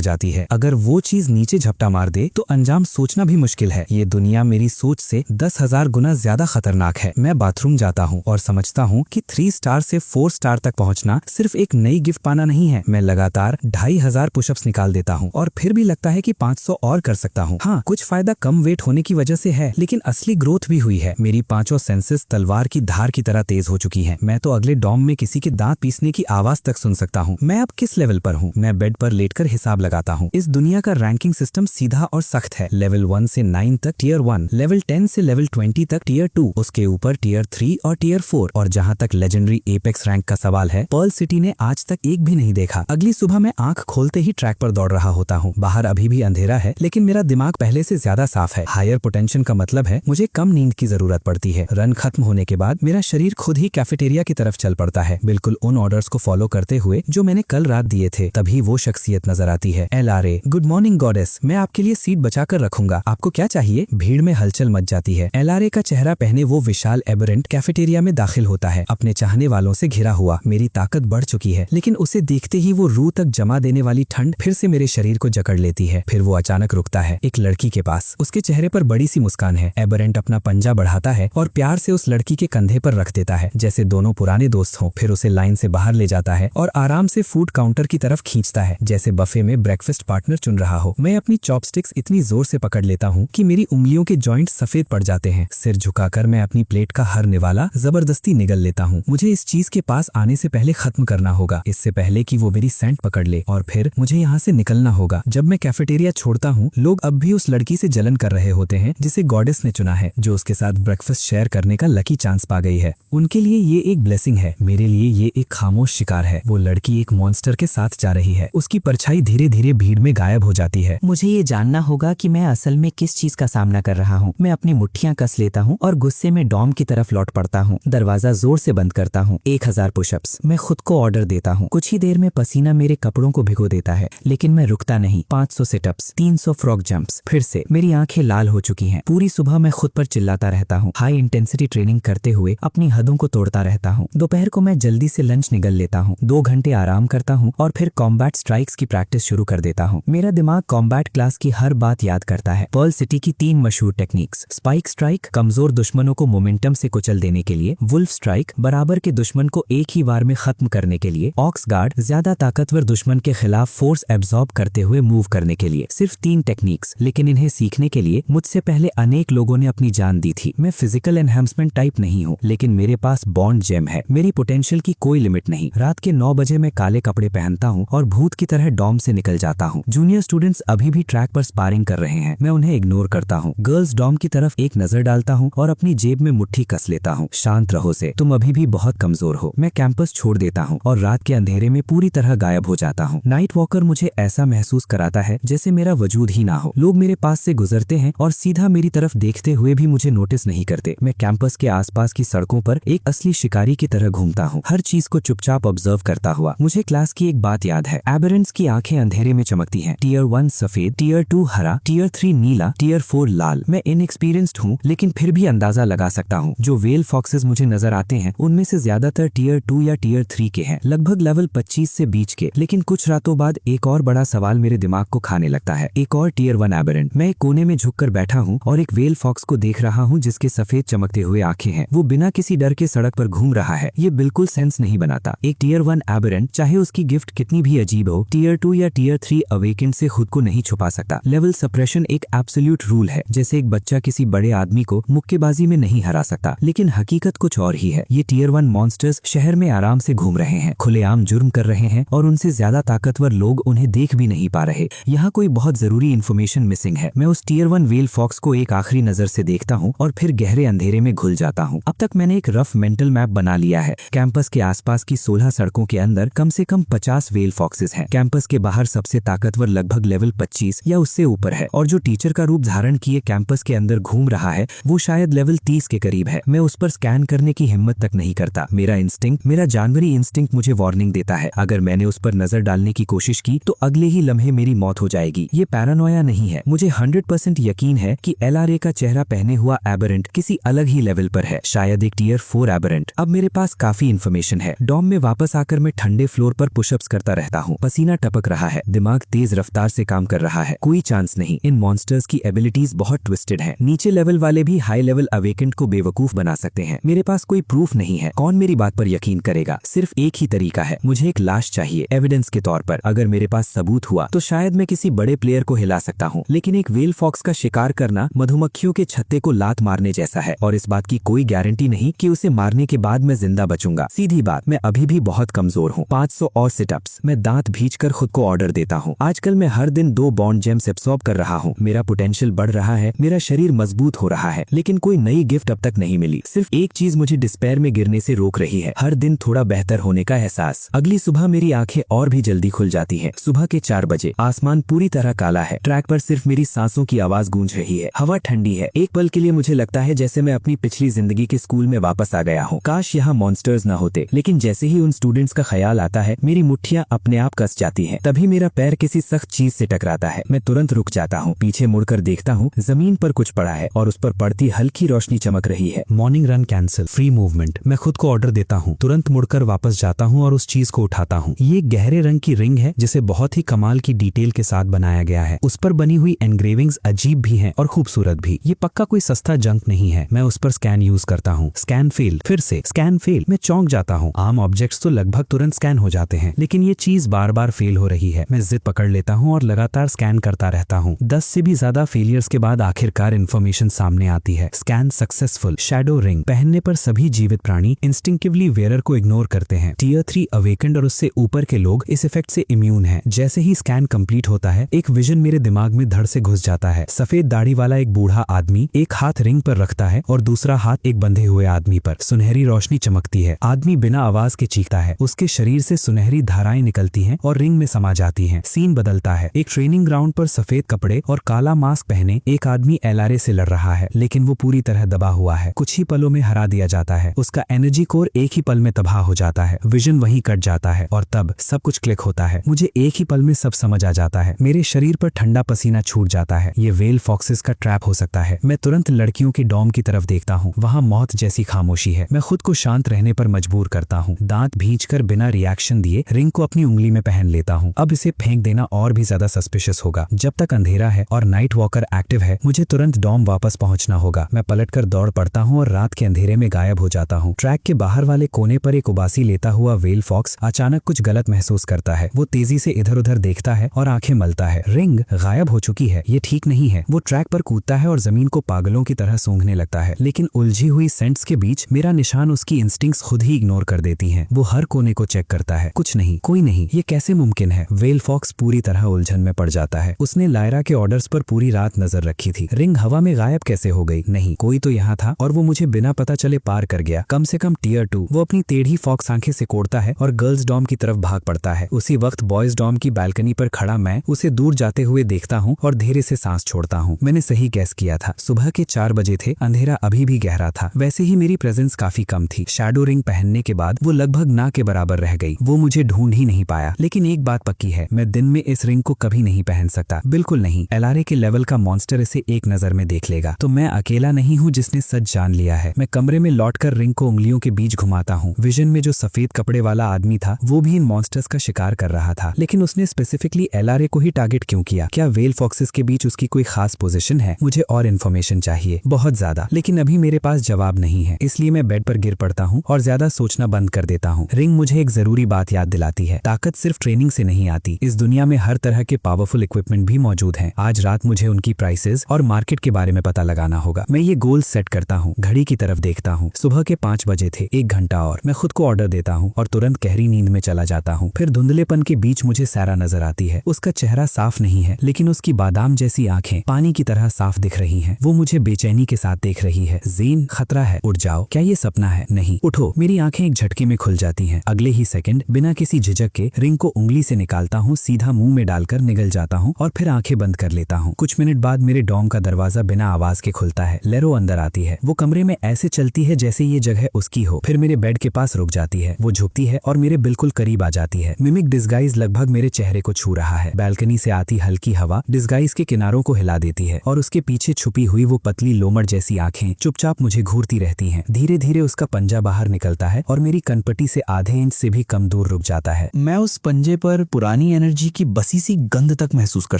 जाती है। अगर वो चीज नीचे झपटा मार दे तो अंजाम सोचना भी मुश्किल है। ये दुनिया मेरी सोच से 10,000 गुना ज्यादा खतरनाक है। मैं बाथरूम जाता हूँ और समझता हूँ कि 3 स्टार से 4 स्टार तक पहुँचना सिर्फ एक नई गिफ्ट पाना नहीं है। मैं लगातार 2500 पुशअप्स निकाल देता हूँ और फिर भी लगता है कि 500 और कर सकता हूँ। हाँ, कुछ फायदा कम वेट होने की वजह से है, लेकिन असली ग्रोथ भी हुई है। मेरी 5 सेंसेस तलवार की धार की तरह तेज हो चुकी हैं। मैं तो अगले डॉम में किसी के दांत पीसने की आवाज तक सुन सकता हूँ। मैं अब किस लेवल पर हूँ? मैं बेड पर लेटकर हिसाब लगाता हूँ। इस दुनिया का रैंकिंग सिस्टम सीधा और सख्त है। लेवल 1 से 9 तक टियर 1, लेवल 10 से लेवल 20 तक टियर 2, उसके ऊपर टियर 3 और टियर 4। और जहाँ तक लेजेंडरी एपेक्स रैंक का सवाल है, पर्ल सिटी ने आज तक एक भी नहीं देखा। अगली सुबह मैं आंख खोलते ही ट्रैक पर दौड़ रहा होता हूँ। बाहर अभी भी अंधेरा है, लेकिन मेरा दिमाग पहले से ज्यादा साफ है। हायर पोटेंशियल का मतलब है मुझे कम नींद की जरूरत पड़ती है। रन खत्म होने के बाद मेरा शरीर खुद ही कैफेटेरिया की तरफ चल पड़ता है, बिल्कुल उन ऑर्डर्स को फॉलो करते हुए जो मैंने कल रात दिए थे। तभी वो शख्सियत नजर आती है। LRA, गुड मॉर्निंग गॉडेस, मैं आपके लिए सीट बचाकर रखूंगा, आपको क्या चाहिए? भीड़ में हलचल मच जाती है। LRA का चेहरा पहने वो विशाल एबरेंट कैफेटेरिया में दाखिल होता है, अपने चाहने वालों से घिरा हुआ। मेरी ताकत बढ़ चुकी है, लेकिन उसे देखते ही वो रूह तक जमा देने वाली ठंड फिर से मेरे शरीर को जकड़ लेती है। फिर वो अचानक रुकता है, एक लड़की के पास। उसके चेहरे पर बड़ी सी मुस्कान है। एबरेंट अपना पंजा बढ़ाता है और प्यार से उस लड़की के कंधे पर रख देता है, जैसे दोनों पुराने दोस्त हों। फिर उसे लाइन से बाहर ले जाता है और आराम से फूड काउंटर की तरफ खींचता है, जैसे बफे में ब्रेकफास्ट पार्टनर चुन रहा हो। मैं अपनी चॉपस्टिक्स इतनी जोर से पकड़ लेता हूँ कि मेरी उंगलियों के जॉइंट सफेद पड़ जाते हैं। सिर झुकाकर मैं अपनी प्लेट का हर निवाला जबरदस्ती निगल लेता हूँ। मुझे इस चीज के पास आने से पहले खत्म करना होगा, इससे पहले कि वो मेरी सेंट पकड़ ले। और फिर मुझे यहाँ से निकलना होगा। जब मैं कैफेटेरिया छोड़ता हूँ, लोग अब भी उस लड़की से जलन पालन कर रहे होते हैं जिसे गॉडेस ने चुना है, जो उसके साथ ब्रेकफास्ट शेयर करने का लकी चांस पा गई है। उनके लिए ये एक ब्लेसिंग है, मेरे लिए ये एक खामोश शिकार है। वो लड़की एक मॉन्स्टर के साथ जा रही है, उसकी परछाई धीरे धीरे भीड़ में गायब हो जाती है। मुझे ये जानना होगा कि मैं असल में किस चीज का सामना कर रहा हूँ। मैं अपनी मुट्ठियां कस लेता हूँ और गुस्से में डॉम की तरफ लौट पड़ता हूँ। दरवाजा जोर से बंद करता हूँ। 1000 पुशअप्स। मैं खुद को ऑर्डर देता हूँ। कुछ ही देर में पसीना मेरे कपड़ों को भिगो देता है, लेकिन मैं रुकता नहीं। 500 सिटअप्स, 300 फ्रॉग जंप्स। फिर से मेरी आंखें लाल हो चुकी हैं। पूरी सुबह मैं खुद पर चिल्लाता रहता हूँ। हाई इंटेंसिटी ट्रेनिंग करते हुए अपनी हदों को तोड़ता रहता हूँ। दोपहर को मैं जल्दी से लंच निगल लेता हूँ, 2 घंटे आराम करता हूँ और फिर कॉम्बैट स्ट्राइक्स की प्रैक्टिस शुरू कर देता हूँ। मेरा दिमाग कॉम्बैट क्लास की हर बात याद करता है। पर्ल सिटी की 3 मशहूर टेक्निक्स। स्पाइक स्ट्राइक, कमजोर दुश्मनों को मोमेंटम से कुचल देने के लिए। वुल्फ स्ट्राइक, बराबर के दुश्मन को एक ही बार में खत्म करने के लिए। ऑक्स गार्ड, ज्यादा ताकतवर दुश्मन के खिलाफ फोर्स एब्जॉर्ब करते हुए मूव करने के लिए। सिर्फ 3 टेक्निक्स, लेकिन इन्हें सीखने के लिए मुझसे पहले अनेक लोगों ने अपनी जान दी थी। मैं फिजिकल एनहांसमेंट टाइप नहीं हूँ, लेकिन मेरे पास बॉन्ड जेम है। मेरी पोटेंशियल की कोई लिमिट नहीं। रात के 9 बजे मैं काले कपड़े पहनता हूँ और भूत की तरह डॉम से निकल जाता हूँ। जूनियर स्टूडेंट्स अभी भी ट्रैक पर स्पारिंग कर रहे हैं। मैं उन्हें इग्नोर करता हूँ। गर्ल्स डॉम की तरफ एक नजर डालता हूँ और अपनी जेब में मुट्ठी कस लेता हूँ। शांत रहो से, तुम अभी भी बहुत कमजोर हो। मैं कैंपस छोड़ देता हूँ और रात के अंधेरे में पूरी तरह गायब हो जाता हूँ। नाइट वॉकर मुझे ऐसा महसूस कराता है जैसे मेरा वजूद ही ना हो। लोग मेरे पास से गुजरते हैं और सीधा मेरी तरफ देखते हुए भी मुझे नोटिस नहीं करते। मैं कैंपस के आसपास की सड़कों पर एक असली शिकारी की तरह घूमता हूँ, हर चीज को चुपचाप ऑब्जर्व करता हुआ। मुझे क्लास की एक बात याद है। एबेरेंट्स की आंखें अंधेरे में चमकती हैं। टियर 1 सफेद, टियर 2 हरा, टियर 3 नीला, टियर 4 लाल। मैं इनएक्सपीरियंस्ड हूँ, लेकिन फिर भी अंदाजा लगा सकता हूँ। जो वेल फॉक्सेस मुझे नजर आते हैं उनमें से ज्यादातर टियर 2 या टियर 3 के हैं, लगभग लेवल 25 से बीच के। लेकिन कुछ रातों बाद एक और बड़ा सवाल मेरे दिमाग को खाने लगता है। एक और टियर 1 एबेरेंट। मैं एक कोने में झुककर बैठा हूँ और एक वेल फॉक्स को देख रहा हूँ जिसके सफेद चमकते हुए आंखें हैं। वो बिना किसी डर के सड़क पर घूम रहा है। ये बिल्कुल सेंस नहीं बनाता। एक टियर 1 एबेरेंट, चाहे उसकी गिफ्ट कितनी भी अजीब हो, टियर 2 या टियर 3 अवेकेंड से खुद को नहीं छुपा सकता। लेवल सप्रेशन एक एब्सोल्यूट रूल है, जैसे एक बच्चा किसी बड़े आदमी को मुक्केबाजी में नहीं हरा सकता। लेकिन हकीकत कुछ और ही है। ये टियर 1 मॉन्स्टर्स शहर में आराम से घूम रहे हैं, खुलेआम जुर्म कर रहे हैं और उनसे ज्यादा ताकतवर लोग उन्हें देख भी नहीं पा रहे। यहाँ कोई बहुत जरूरी इन्फॉर्मेशन मिसिंग है। मैं उस टियर 1 वेल फॉक्स को एक आखिरी नजर से देखता हूँ और फिर गहरे अंधेरे में घुल जाता हूँ। अब तक मैंने एक रफ मेंटल मैप बना लिया है। कैंपस के आसपास की 16 सड़कों के अंदर कम से कम 50 वेल फॉक्सेस हैं। कैंपस के बाहर सबसे ताकतवर लगभग लेवल 25 या उससे ऊपर है, और जो टीचर का रूप धारण किए कैंपस के अंदर घूम रहा है वो शायद लेवल 30 के करीब है। मैं उस पर स्कैन करने की हिम्मत तक नहीं करता। मेरा इंस्टिंक्ट, मेरा जानवरी इंस्टिंक्ट मुझे वार्निंग देता है। अगर मैंने उस पर नजर डालने की कोशिश की तो अगले ही लम्हे मेरी मौत हो जाएगी। ये पैरानोया नहीं है। मुझे 100% यकीन है कि LRA का चेहरा पहने हुआ एबेरेंट किसी अलग ही लेवल पर है, शायद एक टियर 4 एबेरेंट। अब मेरे पास काफी इन्फॉर्मेशन है। डॉम में वापस आकर मैं ठंडे फ्लोर पर पुशअप्स करता रहता हूँ। पसीना टपक रहा है, दिमाग तेज रफ्तार से काम कर रहा है। कोई चांस नहीं। इन मॉन्स्टर्स की एबिलिटीज बहुत ट्विस्टेड हैं। नीचे लेवल वाले भी हाई लेवल अवेकेंड को बेवकूफ बना सकते हैं। मेरे पास कोई प्रूफ नहीं है। कौन मेरी बात पर यकीन करेगा? सिर्फ एक ही तरीका है, मुझे एक लाश चाहिए एविडेंस के तौर पर। अगर मेरे पास सबूत हुआ तो शायद मैं किसी बड़े प्लेयर को हिला सकता हूँ, लेकिन एक वेल फॉक्स का शिकार करना मधुमक्खियों के छत्ते को लात मारने जैसा है, और इस बात की कोई गारंटी नहीं कि उसे मारने के बाद मैं जिंदा बचूंगा। सीधी बात, मैं अभी भी बहुत कमजोर हूँ। 500 और सिटअप्स। मैं दांत भींचकर खुद को ऑर्डर देता हूँ। आजकल मैं हर दिन 2 बॉन्ड जेम्स एब्सॉर्ब कर रहा हूँ। मेरा पोटेंशियल बढ़ रहा है, मेरा शरीर मजबूत हो रहा है, लेकिन कोई नई गिफ्ट अब तक नहीं मिली। सिर्फ एक चीज मुझे डिस्पेयर में गिरने से रोक रही है, हर दिन थोड़ा बेहतर होने का एहसास। अगली सुबह मेरी आंखें और भी जल्दी खुल जाती हैं। सुबह के 4 बजे आसमान पूरी तरह काला है। ट्रैक पर सिर्फ मेरी सांसों की आवाज गूंज रही है। हवा ठंडी है। एक पल के लिए मुझे लगता है जैसे मैं अपनी पिछली जिंदगी के स्कूल में वापस आ गया हूँ। काश यहाँ मॉन्स्टर्स न होते, लेकिन जैसे ही उन स्टूडेंट्स का ख्याल आता है मेरी मुट्ठियां अपने आप कस जाती हैं। तभी मेरा पैर किसी सख्त चीज से टकराता है। मैं तुरंत रुक जाता हूँ। पीछे मुड़कर देखता हूँ, जमीन पर कुछ पड़ा है और उस पर पड़ती हल्की रोशनी चमक रही है। Morning run cancel, free movement. मैं खुद को ऑर्डर देता हूँ, तुरंत मुड़कर वापस जाता हूँ और उस चीज को उठाता हूँ। ये गहरे रंग की रिंग है जिसे बहुत ही कमाल की डिटेल के साथ बनाया गया है। उस पर बनी हुई एनग्रेविंग्स अजीब भी हैं और खूबसूरत भी। ये पक्का कोई सस्ता जंक नहीं है। मैं उस पर स्कैन यूज करता हूँ। स्कैन फेल, फिर से स्कैन फेल। मैं चौंक जाता हूँ। आम ऑब्जेक्ट्स तो लगभग तुरंत स्कैन हो जाते हैं, लेकिन ये चीज बार बार फेल हो रही है। मैं जिद पकड़ लेता हूँ और लगातार स्कैन करता रहता हूँ। 10 से भी ज्यादा फेलियर्स के बाद आखिरकार इन्फॉर्मेशन सामने आती है। Scan successful. शैडो रिंग पहनने पर सभी जीवित प्राणी इंस्टिंक्टिवली वेयर को इग्नोर करते हैं। टियर 3 अवेकेंड और उससे ऊपर के लोग इस इफेक्ट से इम्यून हैं। जैसे ही स्कैन कंप्लीट होता है, एक विजन मेरे दिमाग में धड़ से घुस जाता है। है। सफेद दाढ़ी वाला एक बूढ़ा आदमी एक हाथ रिंग पर रखता है और दूसरा हाथ एक बंधे हुए आदमी पर। सुनहरी रोशनी चमकती है। आदमी बिना आवाज के चीखता है। उसके शरीर से सुनहरी धाराएं निकलती हैं और रिंग में समा जाती हैं। सीन बदलता है। एक ट्रेनिंग ग्राउंड पर सफेद कपड़े और काला मास्क पहने एक आदमी LRA से लड़ रहा है, लेकिन वो पूरी तरह दबा हुआ है। कुछ ही पलों में हरा दिया जाता है। उसका एनर्जी कोर एक ही पल में तबाह हो जाता है। विजन वहीं कट जाता है और तब सब कुछ क्लिक होता है। मुझे एक ही पल में सब समझ आ जाता है। मेरे शरीर पर ठंडा पसीना छूट जाता है। ये वेल फॉक्सेस का ट्रैप हो सकता है। मैं तुरंत लड़कियों की डॉम की तरफ देखता हूँ। वहाँ मौत जैसी खामोशी है। मैं खुद को शांत रहने पर मजबूर करता हूँ। दांत भींचकर बिना रिएक्शन दिए रिंग को अपनी उंगली में पहन लेता हूँ। अब इसे फेंक देना और भी ज्यादा सस्पिशियस होगा। जब तक अंधेरा है और नाइट वॉकर एक्टिव है, मुझे तुरंत डॉम वापस पहुंचना होगा। मैं पलटकर दौड़ पड़ता हूँ और रात के अंधेरे में गायब हो जाता हूँ। ट्रैक के बाहर वाले कोने पर एक उबासी लेता हुआ वेल फॉक्स अचानक कुछ गलत महसूस करता है। वो तेजी से इधर उधर देखता है और आंखें मलता है। रिंग गायब हो चुकी है। ये ठीक नहीं है। वो ट्रैक पर कूदता है और जमीन को पागलों की तरह सूंघने लगता है, लेकिन उलझी हुई सेंट्स के बीच मेरा निशान उसकी इंस्टिंक्ट्स खुद ही इग्नोर कर देती हैं। वो हर कोने को चेक करता है। कुछ नहीं, कोई नहीं। ये कैसे मुमकिन है? वेल फॉक्स पूरी तरह उलझन में पड़ जाता है। उसने लायरा के ऑर्डर्स पर पूरी रात नजर रखी थी। रिंग हवा में गायब कैसे हो गई? नहीं, कोई तो यहाँ था और वो मुझे बिना पता चले पार कर गया। कम से कम टियर 2। वो अपनी टेढ़ी फॉक्स आंखें सिकोड़ता है और गर्ल्स डॉम की तरफ भाग पड़ता है। उसी वक्त बॉयज डॉम की बालकनी पर खड़ा मैं उसे दूर जाते हुए देखता हूँ और धीरे से सांस छोड़ता हूँ। मैंने सही गैस किया था। सुबह के 4 बजे थे। अंधेरा अभी भी गहरा था। वैसे ही मेरी प्रेजेंस काफी कम थी। शैडो रिंग पहनने के बाद वो लगभग ना के बराबर रह गई। वो मुझे ढूंढ ही नहीं पाया। लेकिन एक बात पक्की है, मैं दिन में इस रिंग को कभी नहीं पहन सकता। बिल्कुल नहीं। LRA के लेवल का मॉन्स्टर इसे एक नजर में देख लेगा। तो मैं अकेला नहीं हूँ जिसने सच जान लिया है। मैं कमरे में लौटकर रिंग को उंगलियों के बीच घुमाता हूँ। विजन में जो सफेद कपड़े वाला आदमी था वो भी इन मॉन्स्टर्स का शिकार कर रहा था, लेकिन उसने स्पेसिफिकली LRA को ही टारगेट क्यों किया? क्या वेल फॉक्सेस के बीच उसकी कोई खास पोजीशन है? मुझे और इन्फॉर्मेशन चाहिए, बहुत ज्यादा, लेकिन अभी मेरे पास जवाब नहीं है। इसलिए मैं बेड पर गिर पड़ता हूँ और ज्यादा सोचना बंद कर देता हूँ। रिंग मुझे एक जरूरी बात याद दिलाती है। ताकत सिर्फ ट्रेनिंग से नहीं आती। इस दुनिया में हर तरह के पावरफुल इक्विपमेंट भी मौजूद हैं। आज रात मुझे उनकी प्राइसेस और मार्केट के बारे में पता लगाना होगा। मैं ये गोल सेट करता हूँ। घड़ी की तरफ देखता हूँ। सुबह के 5 बजे थे। 1 घंटा और। मैं खुद को ऑर्डर देता हूँ और तुरंत गहरी नींद में चला जाता हूँ। फिर धुंधलेपन के बीच मुझे सारा नजर आती है। उसका चेहरा साफ नहीं है, लेकिन उसकी बादाम जैसी आंखें पानी की तरह साफ दिख रही हैं। वो मुझे बेचैनी के साथ देख रही है। ज़ेन, खतरा है, उठ जाओ। क्या ये सपना है? नहीं, उठो। मेरी आंखें एक झटके में खुल जाती हैं। अगले ही सेकंड बिना किसी झिझक के रिंग को उंगली से निकालता हूँ, सीधा मुंह में डालकर निगल जाता हूँ और फिर आंखें बंद कर लेता हूँ। कुछ मिनट बाद मेरे डॉम का दरवाजा बिना आवाज के खुलता है। लेरो अंदर आती है। वो कमरे में ऐसे चलती है जैसे ये जगह उसकी हो। फिर मेरे बेड के पास रुक जाती है। वो झुकती है और मेरे बिल्कुल करीब आ जाती है। मिमिक डिस्गाइज लगभग मेरे चेहरे को छू रहा है। बालकनी से आती हल्की हवा डिस्गाइज के किनारों को हिला देती है और उसके पीछे छुपी हुई वो पतली लोमड़ जैसी आंखें चुपचाप मुझे घूरती रहती हैं। धीरे धीरे उसका पंजा बाहर निकलता है और मेरी कनपटी से आधे इंच से भी कम दूर रुक जाता है। मैं उस पंजे पर पुरानी एनर्जी की बसी सी गंध तक महसूस कर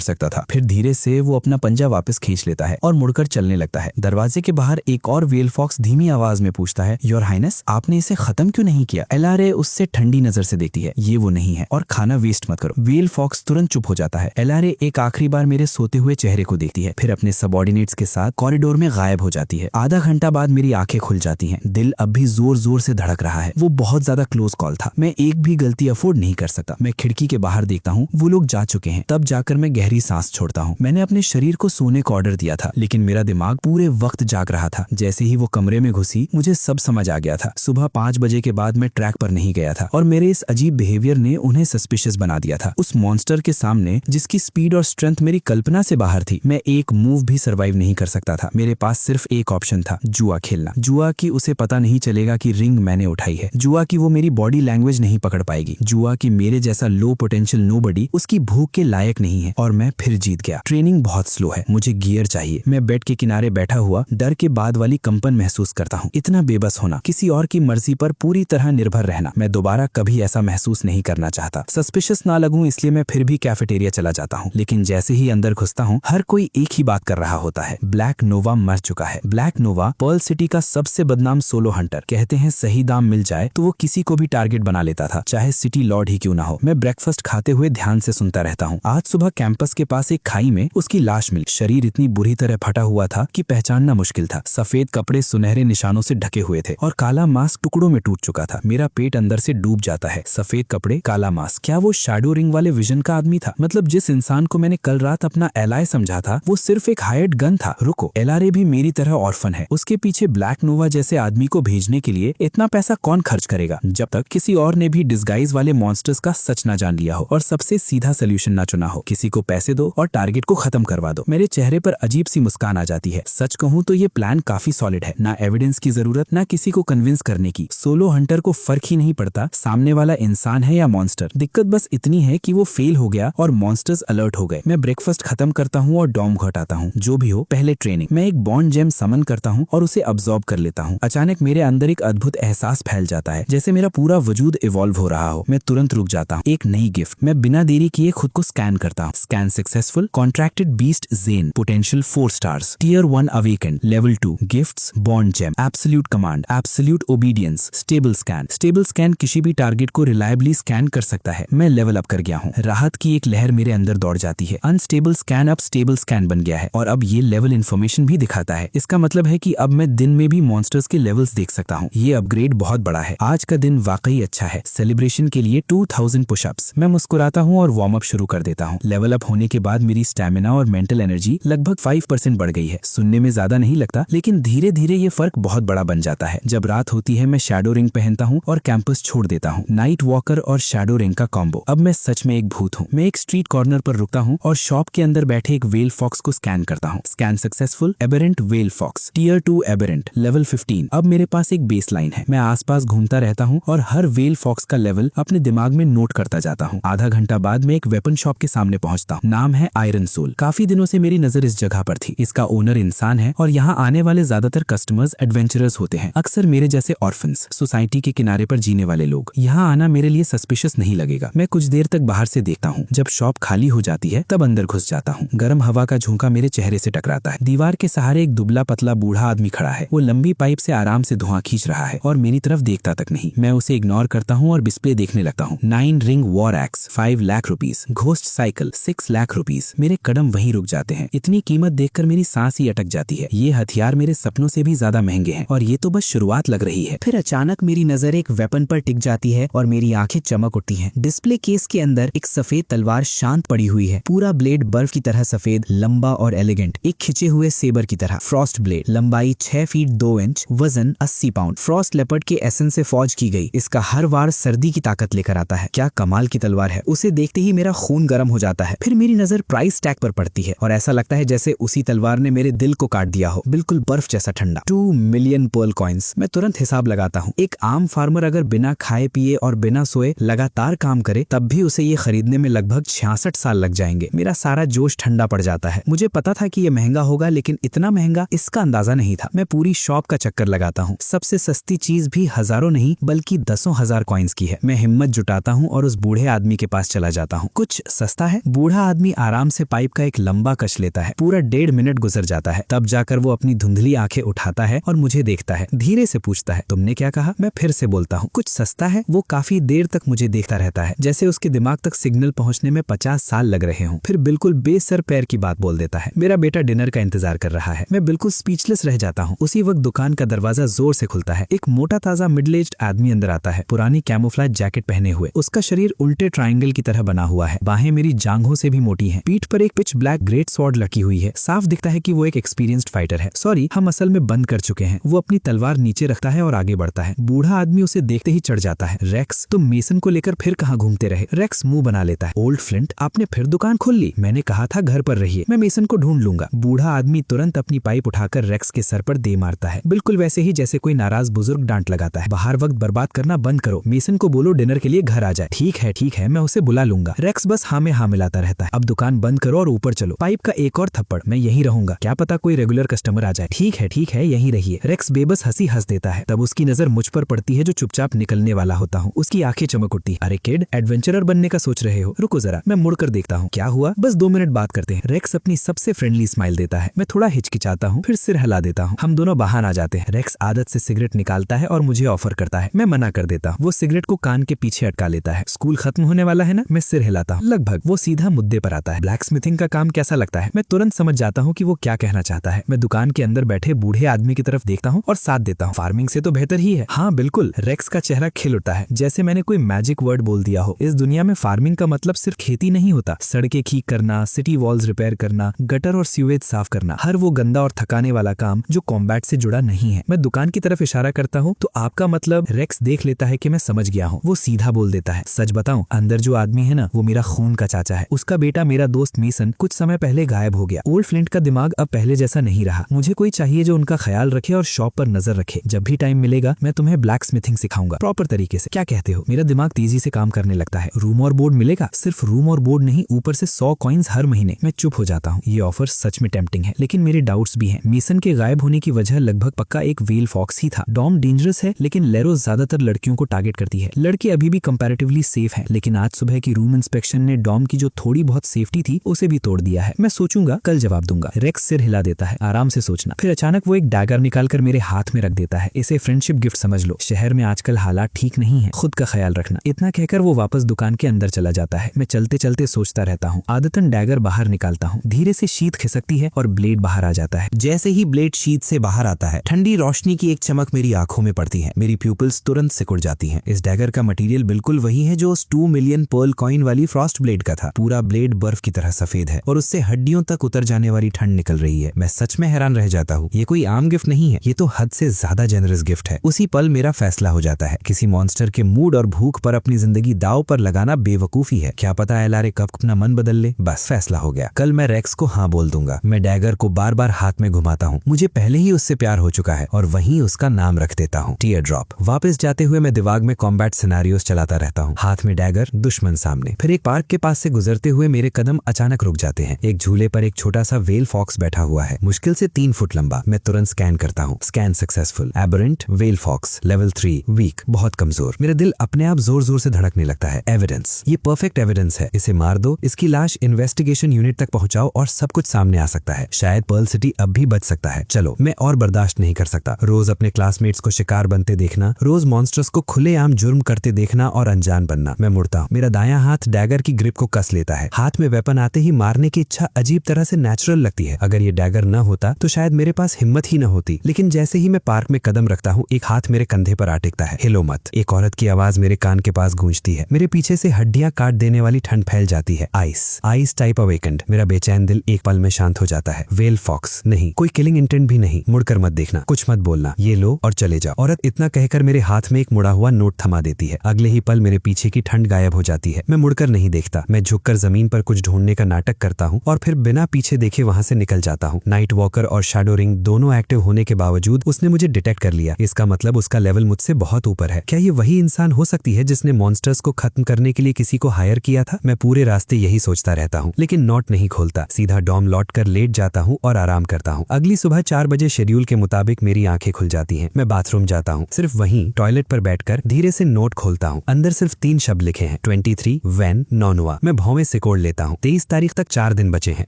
सकता था। फिर धीरे से वो अपना पंजा वापस खींच लेता है और मुड़कर चलने लगता है। दरवाजे के बाहर एक और वेल फॉक्स धीमी आवाज में पूछता है, योर हाइनेस, आपने इसे खत्म क्यों नहीं किया? LRA उससे ठंडी नजर से देखती है। ये वो नहीं है और खाना वेस्ट मत करो। वेल फॉक्स तुरंत चुप हो जाता है। LRA एक आखिरी बार मेरे सोते हुए चेहरे को देखती है, फिर अपने सबऑर्डिनेट्स के साथ कॉरिडोर में गायब हो जाती है। आधा घंटा बाद मेरी आंखें खुल जाती हैं। दिल अब भी जोर जोर से धड़क रहा है। वो बहुत ज्यादा क्लोज कॉल था। मैं एक भी गलती अफोर्ड नहीं कर सकता। मैं खिड़की के बाहर देखता हूँ। वो लोग जा चुके हैं। तब जाकर मैं गहरी सांस छोड़ता हूँ। मैंने अपने शरीर को सोने का ऑर्डर दिया था, लेकिन मेरा दिमाग पूरे वक्त जाग रहा था। जैसे ही वो कमरे में घुसी मुझे सब समझ आ गया था। सुबह 5 बजे के बाद मैं ट्रैक पर नहीं गया था और मेरे इस अजीब बिहेवियर ने उन्हें सस्पिशियस बना दिया था। उस मॉन्स्टर के सामने जिसकी स्पीड और स्ट्रेंथ मेरी कल्पना से बाहर थी, मैं एक मूव भी सर्वाइव नहीं कर सकता था। मेरे पास सिर्फ एक ऑप्शन था, जुआ खेलना। जुआ की उसे पता नहीं चलेगा कि रिंग मैंने उठाई है। जुआ की वो मेरी बॉडी लैंग्वेज नहीं पकड़ पाएगी। जुआ की मेरे जैसा लो पोटेंशियल नोबडी उसकी भूख के लायक नहीं है और मैं फिर जीत गया। ट्रेनिंग बहुत स्लो है। मुझे गियर चाहिए। मैं बेड के किनारे बैठा हुआ डर के बाद वाली कंपन महसूस करता हूँ। इतना बेबस होना, किसी और की मर्जी पर पूरी तरह निर्भर रहना, मैं दोबारा कभी ऐसा महसूस नहीं करना चाहता। सस्पिशियस ना लगूं इसलिए मैं फिर भी कैफेटेरिया चला जाता हूँ, लेकिन जैसे ही अंदर घुसता हूँ हर कोई एक ही बात कर रहा होता है, ब्लैक नोवा मर चुका है। ब्लैक नोवा पर्ल सिटी का सबसे बदनाम सोलो हंटर। कहते हैं सही दाम मिल जाए तो वो किसी को भी टारगेट बना लेता था, चाहे सिटी लॉर्ड ही क्यों ना हो। मैं ब्रेकफास्ट खाते हुए ध्यान से सुनता रहता हूँ। आज सुबह कैंपस के पास एक खाई में उसकी लाश मिली। शरीर इतनी बुरी तरह फटा हुआ था कि पहचानना मुश्किल था। सफेद कपड़े सुनहरे निशानों से ढके हुए थे और काला मास्क टुकड़ों में टूट चुका था। मेरा पेट अंदर से डूब जाता है। सफेद कपड़े, काला मास्क, क्या वो शैडो रिंग वाले विजन का आदमी था? मतलब जिस इंसान को मैंने कल रात अपना एलाय समझा समझा था वो सिर्फ एक हायर्ड गन था। रुको, एलआरए भी मेरी तरह ऑर्फन है। उसके पीछे ब्लैक नोवा जैसे आदमी को भेजने के लिए इतना पैसा कौन खर्च करेगा जब तक किसी और ने भी डिस्गाइज वाले मॉन्स्टर्स का सच ना जान लिया हो और सबसे सीधा सोल्यूशन ना चुना हो। किसी को पैसे दो और टारगेट को खत्म करवा दो। मेरे चेहरे पर अजीब सी मुस्कान आ जाती है। सच कहूँ तो ये प्लान काफी सॉलिड है। ना एविडेंस की जरूरत, ना किसी को कन्विंस करने की। सोलो हंटर को फर्क ही नहीं पड़ता सामने वाला इंसान है या मॉन्स्टर। दिक्कत बस इतनी है कि वो फेल हो गया और मॉन्स्टर्स अलर्ट हो गए। मैं ब्रेकफास्ट खत्म करता हूँ और डॉम घटाता हूँ। जो भी हो, पहले ट्रेनिंग। मैं एक बॉन्ड जेम समन करता हूँ और उसे अब्सॉर्ब कर लेता हूँ। अचानक मेरे अंदर एक अद्भुत एहसास फैल जाता है, जैसे मेरा पूरा वजूद इवॉल्व हो रहा हो। मैं तुरंत रुक जाता हूँ। एक नई गिफ्ट। मैं बिना देरी किए खुद को स्कैन करता हूँ। Scan successful. Contracted beast Zen, potential 4 stars, tier 1 awaken, level 2 gifts, bond gem, absolute command, absolute obedience, stable scan. Stable scan किसी भी टारगेट को रिलायबली स्कैन कर सकता है। मैं लेवल अप कर गया हूँ। राहत की एक लहर मेरे अंदर दौड़ जाती है। अनस्टेबल स्कैन अब स्टेबल स्कैन बन गया है और अब ये लेवल इन्फॉर्मेशन भी दिखाता है। इसका मतलब है कि अब मैं दिन में भी मॉन्स्टर्स के लेवल्स देख सकता हूँ। ये अपग्रेड बहुत बड़ा है। आज का दिन वाकई अच्छा है। सेलिब्रेशन के लिए 2000 पुशअप्स। मैं मुस्कुराता हूँ और वार्म अप शुरू कर देता हूँ। लेवल अप होने के बाद मेरी स्टैमिना और मेंटल एनर्जी लगभग 5% बढ़ गई है। सुनने में ज्यादा नहीं लगता, लेकिन धीरे धीरे ये फर्क बहुत बड़ा बन जाता है। जब रात होती है मैं शैडो रिंग पहनता हूँ और कैंपस छोड़ देता हूँ। नाइट वॉकर और शैडो रिंग का कॉम्बो। अब मैं सच में एक भूत हूँ। मैं एक स्ट्रीट कॉर्नर पर रुकता हूँ और शॉप के अंदर बैठे एक वेल फॉक्स को स्कैन करता हूँ। Scan successful. Aberrant well fox, tier 2 aberrant, level 15। अब मेरे पास एक बेसलाइन है। मैं आसपास घूमता रहता हूँ और हर वेल फॉक्स का लेवल अपने दिमाग में नोट करता जाता हूँ। आधा घंटा बाद मैं एक वेपन शॉप के सामने पहुंचता हूँ। नाम है आयरन सोल। काफी दिनों से मेरी नजर इस जगह पर थी। इसका ओनर इंसान है और यहाँ आने वाले ज्यादातर कस्टमर्स एडवेंचरर्स होते हैं, अक्सर मेरे जैसे ऑर्फन्स, सोसाइटी के किनारे पर जीने वाले लोग। यहाँ आना मेरे लिए सस्पिशियस नहीं लगेगा। मैं कुछ देर तक बाहर से देखता हूँ। जब शॉप खाली हो जाती है तब अंदर घुस जाता हूँ। गर्म हवा का झोंका मेरे चेहरे से टकराता है। दीवार के सहारे एक दुबला पतला बूढ़ा आदमी खड़ा है। वो लंबी पाइप से आराम से धुआं खींच रहा है और मेरी तरफ देखता तक नहीं। मैं उसे इग्नोर करता हूँ और डिस्प्ले देखने लगता हूँ। 9 ring war x, 5 lakh rupees. Ghost cycle, 6 lakh rupees. मेरे कदम वहीं रुक जाते हैं। इतनी कीमत देखकर मेरी सांस ही अटक जाती है। ये हथियार मेरे सपनों से भी ज्यादा महंगे हैं और ये तो बस शुरुआत लग रही है। फिर अचानक मेरी नजर एक वेपन पर टिक जाती है और मेरी आंखें चमक उठती हैं। डिस्प्ले केस के अंदर एक सफेद तलवार शांत पड़ी हुई है। पूरा ब्लेड बर्फ की तरह सफेद, लंबा और एलिगेंट, एक खिंचे हुए सेबर की तरह। फ्रॉस्ट ब्लेड, लंबाई 6 फीट 2 इंच, वजन 80 पाउंड। फ्रॉस्ट लेपर्ड के एसेंस से फौज की गई। इसका हर वार सर्दी की ताकत लेकर आता है। क्या कमाल की तलवार है। उसे देखते ही मेरा खून गर्म हो जाता है। फिर मेरी नजर प्राइस टैग पर पड़ती है और ऐसा लगता है जैसे उसी तलवार ने मेरे दिल को काट दिया हो, बिल्कुल बर्फ जैसा ठंडा। 2 मिलियन पर्ल कॉइन्स। मैं तुरंत हिसाब लगाता हूँ। एक आम फार्मर अगर बिना खाए पिए और बिना सोए लगातार काम करे तब भी उसे ये खरीदने में लगभग 66 साल लग जाएंगे। मेरा सारा जोश ठंडा पड़ जाता है। मुझे पता था कि ये महंगा होगा, लेकिन इतना महंगा इसका अंदाजा नहीं था। मैं पूरी शॉप का चक्कर लगाता हूँ। सबसे सस्ती चीज भी हजारों नहीं बल्कि 10,000 कॉइन्स की है। मैं हिम्मत जुटाता हूँ और उस बूढ़े आदमी के पास चला जाता हूँ। कुछ सस्ता है? बूढ़ा आदमी आराम से पाइप का एक लंबा कश लेता है। पूरा 1.5 मिनट गुजर जाता है। तब जाकर वो अपनी धुंधली आंखें उठाता है और मुझे देखता है। धीरे से पूछता है, तुमने क्या कहा? मैं फिर से बोलता हूँ, कुछ सस्ता है? वो काफी देर तक मुझे देखता रहता है, जैसे उसके दिमाग तक सिग्नल पहुंचने में 50 साल लग रहे हों। फिर बिल्कुल बेसर पैर की बात बोल देता है, मेरा बेटा डिनर का इंतजार कर रहा है। मैं बिल्कुल स्पीचलेस रह जाता हूँ। उसी वक्त दुकान का दरवाजा जोर से खुलता है। एक मोटा ताजा मिडिल एज्ड आदमी अंदर आता है, पुरानी कैमोफ्लेज जैकेट पहने हुए। उसका शरीर उल्टे ट्रायंगल की तरह बना हुआ है। बाहें मेरी जांघों से भी मोटी हैं। पीठ पर एक पिच ब्लैक ग्रेट स्वॉर्ड लगी हुई है। साफ दिखता है कि वो एक एक्सपीरियंस्ड फाइटर है। सॉरी, हम असल में बंद कर चुके हैं। वो अपनी तलवार नीचे रखता है और आगे बढ़ता है। बूढ़ा आदमी उसे देखते ही चढ़ जाता है। रेक्स, तुम मेसन को लेकर फिर कहाँ घूमते रहे? रेक्स मुंह बना लेता है। ओल्ड फ्लिंट, आपने फिर दुकान खोल ली? मैंने कहा था घर पर रहिए, मैं मेसन को ढूंढ लूंगा। बूढ़ा आदमी तुरंत अपनी पाइप उठाकर रेक्स के सर पर दे मारता है, बिल्कुल वैसे ही जैसे कोई नाराज बुजुर्ग डांट लगाता है। बाहर वक्त बर्बाद करना बंद करो। मेसन को बोलो डिनर के लिए घर आ जाए। ठीक है, मैं उसे बुला लूंगा। रेक्स बस हाँ में हाँ मिलाता रहता है। अब दुकान बंद करो और ऊपर चलो। पाइप का एक और थप्पड़। मैं यहीं रहूंगा, क्या पता कोई रेगुलर कस्टमर आ जाए। ठीक है, यहीं रहिए। रेक्स बेबस हंसी हंस देता है। तब उसकी नजर मुझ पर पड़ती है जो चुपचाप निकलने वाला होता हूँ। उसकी आंखें चमक उठती है। अरे किड, एडवेंचरर बनने का सोच रहे हो? रुको जरा, मैं मुड़कर देखता हूँ। क्या हुआ? बस 2 मिनट बात करते हैं। रेक्स अपनी सबसे फ्रेंडली स्माइल देता है। मैं थोड़ा हिचकिचाता हूँ, फिर सिर हिला देता हूँ। हम दोनों बाहर आ जाते हैं। रेक्स आदत से सिगरेट निकालता है और मुझे ऑफर करता है। मैं मना कर देता हूँ। वो सिगरेट को कान के पीछे अटका लेता है। स्कूल खत्म होने वाला है ना? मैं सिर हिलाता हूँ। लगभग। वो सीधा मुद्दे पर आता है। ब्लैक स्मिथिंग का काम कैसा लगता है? मैं तुरंत समझ जाता हूँ कि वो क्या कहना चाहता है। मैं दुकान के अंदर बैठे बूढ़े आदमी की तरफ देखता हूँ और साथ देता हूँ। फार्मिंग से तो बेहतर ही है। हाँ बिल्कुल। रेक्स का चेहरा खिल उठता है, जैसे मैंने कोई मैजिक वर्ड बोल दिया हो। इस दुनिया में फार्मिंग का मतलब सिर्फ खेती नहीं होता। सड़कें ठीक करना, सिटी वॉल्स रिपेयर करना, गटर और सीवेज साफ करना, हर वो गंदा और थकाने वाला काम जो कॉम्बैट से जुड़ा नहीं है। मैं दुकान की तरफ इशारा करता हूँ तो आपका मतलब? रेक्स देख लेता है कि मैं समझ गया हूँ। वो सीधा बोल देता है, सच बताऊं, अंदर जो आदमी है ना, वो मेरा खून का चाचा है। उसका बेटा मेरा दोस्त मेसन कुछ समय पहले गायब हो गया। ओल्ड फ्लिंट का दिमाग अब पहले जैसा नहीं रहा। मुझे कोई चाहिए जो उनका ख्याल रखे और शॉप पर नजर रखे। जब भी टाइम मिलेगा मैं तुम्हें ब्लैक स्मिथिंग सिखाऊंगा प्रॉपर तरीके से। क्या कहते हो? मेरा दिमाग तेजी से काम करने लगता है। रूम और बोर्ड मिलेगा? सिर्फ रूम और बोर्ड नहीं, ऊपर से 100 कॉइन्स हर महीने। मैं चुप हो जाता हूँ। ये ऑफर सच में टेम्पटिंग है, लेकिन मेरे डाउट्स भी हैं। मेसन के गायब होने की वजह लगभग पक्का एक वेल फॉक्स ही था। डॉम डेंजरस है, लेकिन लेरो ज्यादातर लड़कियों को टारगेट करती है। लड़के अभी भी कंपैरेटिवली सेफ हैं, लेकिन आज सुबह की रूम इंस्पेक्शन ने डॉम की जो थोड़ी बहुत सेफ्टी थी उसे भी तोड़ दिया है। मैं सोचूंगा, कल जवाब दूंगा। रेक्स सिर हिला देता है, आराम से सोचना। फिर अचानक वो एक डैगर निकालकर मेरे हाथ में रख देता है। इसे फ्रेंडशिप गिफ्ट समझ लो। शहर में आजकल हालात ठीक नहीं है, खुद का ख्याल रखना। इतना कहकर वो वापस दुकान के अंदर चला जाता है। मैं चलते चलते सोचता रहता हूँ। आदतन डैगर बाहर निकालता हूँ। धीरे से शीत खिसकती है और ब्लेड बाहर आ जाता है। जैसे ही ब्लेड शीट से बाहर आता है, ठंडी रोशनी की एक चमक मेरी आंखों में पड़ती है। मेरी प्यूपिल्स तुरंत सिकुड़ जाती हैं। इस डैगर का मटेरियल बिल्कुल वही है जो उस 2 मिलियन पर्ल कॉइन वाली फ्रॉस्ट ब्लेड का था। पूरा ब्लेड बर्फ की तरह सफेद है और उससे हड्डियों तक उतर जाने वाली ठंड निकल रही है। मैं सच में हैरान रह जाता हूँ। ये कोई आम गिफ्ट नहीं है, ये तो हद से ज्यादा जेनरस गिफ्ट है। उसी पल मेरा फैसला हो जाता है। किसी मॉन्स्टर के मूड और भूख पर अपनी जिंदगी दाव पर लगाना बेवकूफी है। क्या पता एलआरए कब अपना मन बदल ले। बस फैसला हो गया। कल मैं रेक्स को हाँ बोल दूंगा। मैं डैगर को बार बार हाथ में घुमाता हूँ। मुझे पहले ही उससे प्यार हो चुका है और वहीं उसका नाम रख देता हूँ, टीयर ड्रॉप। वापस जाते हुए मैं दिमाग में कॉम्बैट सिनेरियोस चलाता रहता हूँ। हाथ में डैगर, दुश्मन सामने। फिर एक पार्क के पास से गुजरते हुए मेरे कदम अचानक रुक जाते हैं। एक झूले पर एक छोटा सा वेल फॉक्स बैठा हुआ है, मुश्किल से 3 फुट लंबा। मैं तुरंत स्कैन करता हूँ। Scan successful. Aberrant well fox, level 3, weak, बहुत कमजोर। मेरा दिल अपने आप जोर जोर से धड़कने लगता है। एविडेंस, ये परफेक्ट एविडेंस है। इसे मार दो, इसकी लाश इन्वेस्टिगेशन यूनिट तक पहुंचाओ और सब कुछ सामने आ सकता है। शायद पर्ल सिटी अब भी बच सकता है। चलो, मैं और बर्दाश्त नहीं कर सकता। रोज अपने क्लासमेट्स को शिकार बनते देखना, रोज मॉन्स्टर्स को खुलेआम जुर्म करते देखना और अनजान बनना। मैं मुड़ता हूँ। मेरा दायां हाथ डैगर की ग्रिप को कस लेता है। हाथ में वेपन आते ही मारने की इच्छा अजीब तरह से नेचुरल लगती है। अगर ये डैगर न होता तो शायद मेरे पास हिम्मत ही न होती। लेकिन जैसे ही मैं पार्क में कदम रखता हूँ, एक हाथ मेरे कंधे पर आ टिकता है। हिलो मत। एक औरत की आवाज मेरे कान के पास गूंजती है। मेरे पीछे से हड्डियां काट देने वाली ठंड फैल जाती है। Ice type awakened. मेरा बेचैन दिल एक पल में शांत हो जाता है। वेल फॉक्स नहीं, कोई किलिंग इंटेंट भी नहीं। मुड़कर मत देखना, कुछ मत बोलना, ये लो और चले जाओ। औरत इतना कहकर मेरे हाथ में एक मुड़ा हुआ नोट थमा देती है। अगले ही पल मेरे पीछे की ठंड गायब हो जाती है। मैं मुड़कर नहीं देखता। मैं झुककर जमीन पर कुछ ढूंढने का नाटक करता हूँ और फिर बिना पीछे देखे वहां से निकल जाता हूँ। नाइट वॉकर और शैडो रिंग दोनों एक्टिव होने के बावजूद उसने मुझे डिटेक्ट कर लिया। इसका मतलब उसका लेवल मुझसे बहुत ऊपर है। क्या ये वही इंसान हो सकती है जिसने मॉन्स्टर्स को खत्म करने के लिए किसी को हायर किया था? मैं पूरे रास्ते यही सोचता रहता हूँ, लेकिन नोट नहीं खोलता। सीधा डॉम लौट कर लेट जाता हूँ और आराम करता हूँ। अगली सुबह 4 बजे शेड्यूल के मुताबिक मेरी आंखें खुल जाती हैं। मैं बाथरूम जाता हूँ। सिर्फ वहीं टॉयलेट पर बैठकर धीरे से नोट खोलता हूँ। अंदर सिर्फ 3 शब्द लिखे हैं, 23 वेन नॉनुआ। मैं भौवें सिकोड़ लेता हूँ। 23 तारीख तक 4 दिन बचे हैं।